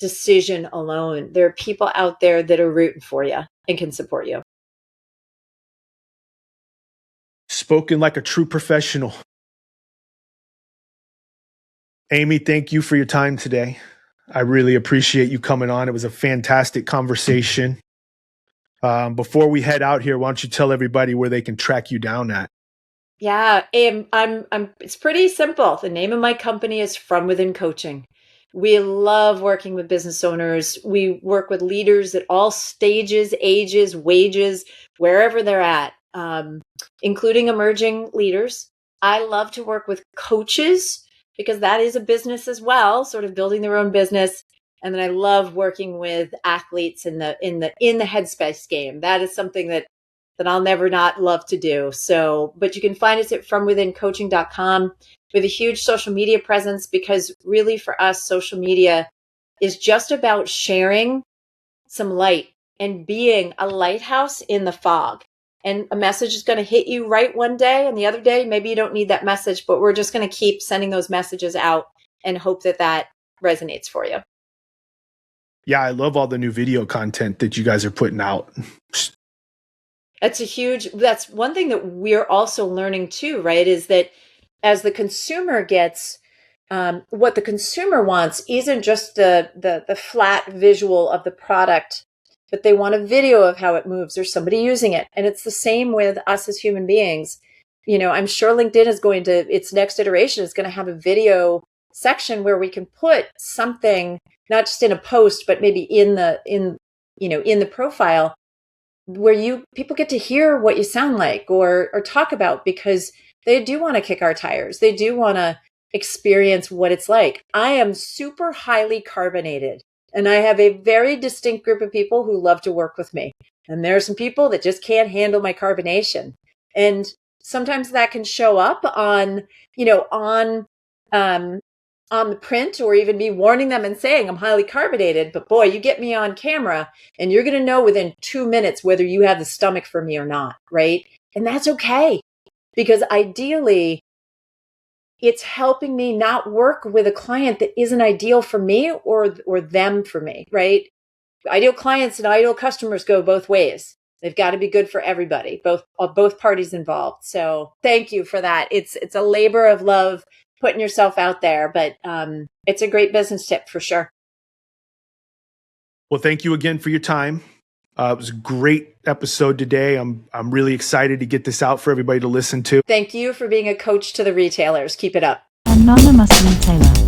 decision alone. There are people out there that are rooting for you and can support you. Spoken like a true professional. Amy, thank you for your time today. I really appreciate you coming on. It was a fantastic conversation. Before we head out here, why don't you tell everybody where they can track you down at? Yeah, it's pretty simple. The name of my company is From Within Coaching. We love working with business owners. We work with leaders at all stages, ages, wages, wherever they're at, including emerging leaders. I love to work with coaches because that is a business as well, sort of building their own business. And then I love working with athletes in the Headspace game. That is something that I'll never not love to do. So, but you can find us at fromwithincoaching.com. We have a huge social media presence, because really for us, social media is just about sharing some light and being a lighthouse in the fog. And a message is going to hit you right one day, and the other day, maybe you don't need that message, but we're just going to keep sending those messages out and hope that resonates for you. Yeah, I love all the new video content that you guys are putting out. That's one thing that we're also learning too, right? Is that as the consumer gets, what the consumer wants isn't just the flat visual of the product, but they want a video of how it moves or somebody using it. And it's the same with us as human beings. I'm sure LinkedIn is its next iteration is going to have a video section where we can put something, not just in a post, but maybe in the profile, where people get to hear what you sound like or talk about, because they do want to kick our tires. They do want to experience what it's like. I am super highly carbonated, and I have a very distinct group of people who love to work with me. And there are some people that just can't handle my carbonation. And sometimes that can show up on the print, or even me warning them and saying I'm highly carbonated. But boy, you get me on camera and you're going to know within 2 minutes whether you have the stomach for me or not, right? And that's okay, because ideally it's helping me not work with a client that isn't ideal for me or them for me, right? Ideal clients and ideal customers go both ways. They've got to be good for everybody, both parties involved. So thank you for that. It's a labor of love putting yourself out there, but it's a great business tip for sure. Well, thank you again for your time. It was a great episode today. I'm really excited to get this out for everybody to listen to. Thank you for being a coach to the retailers. Keep it up. Anonymous Retailer.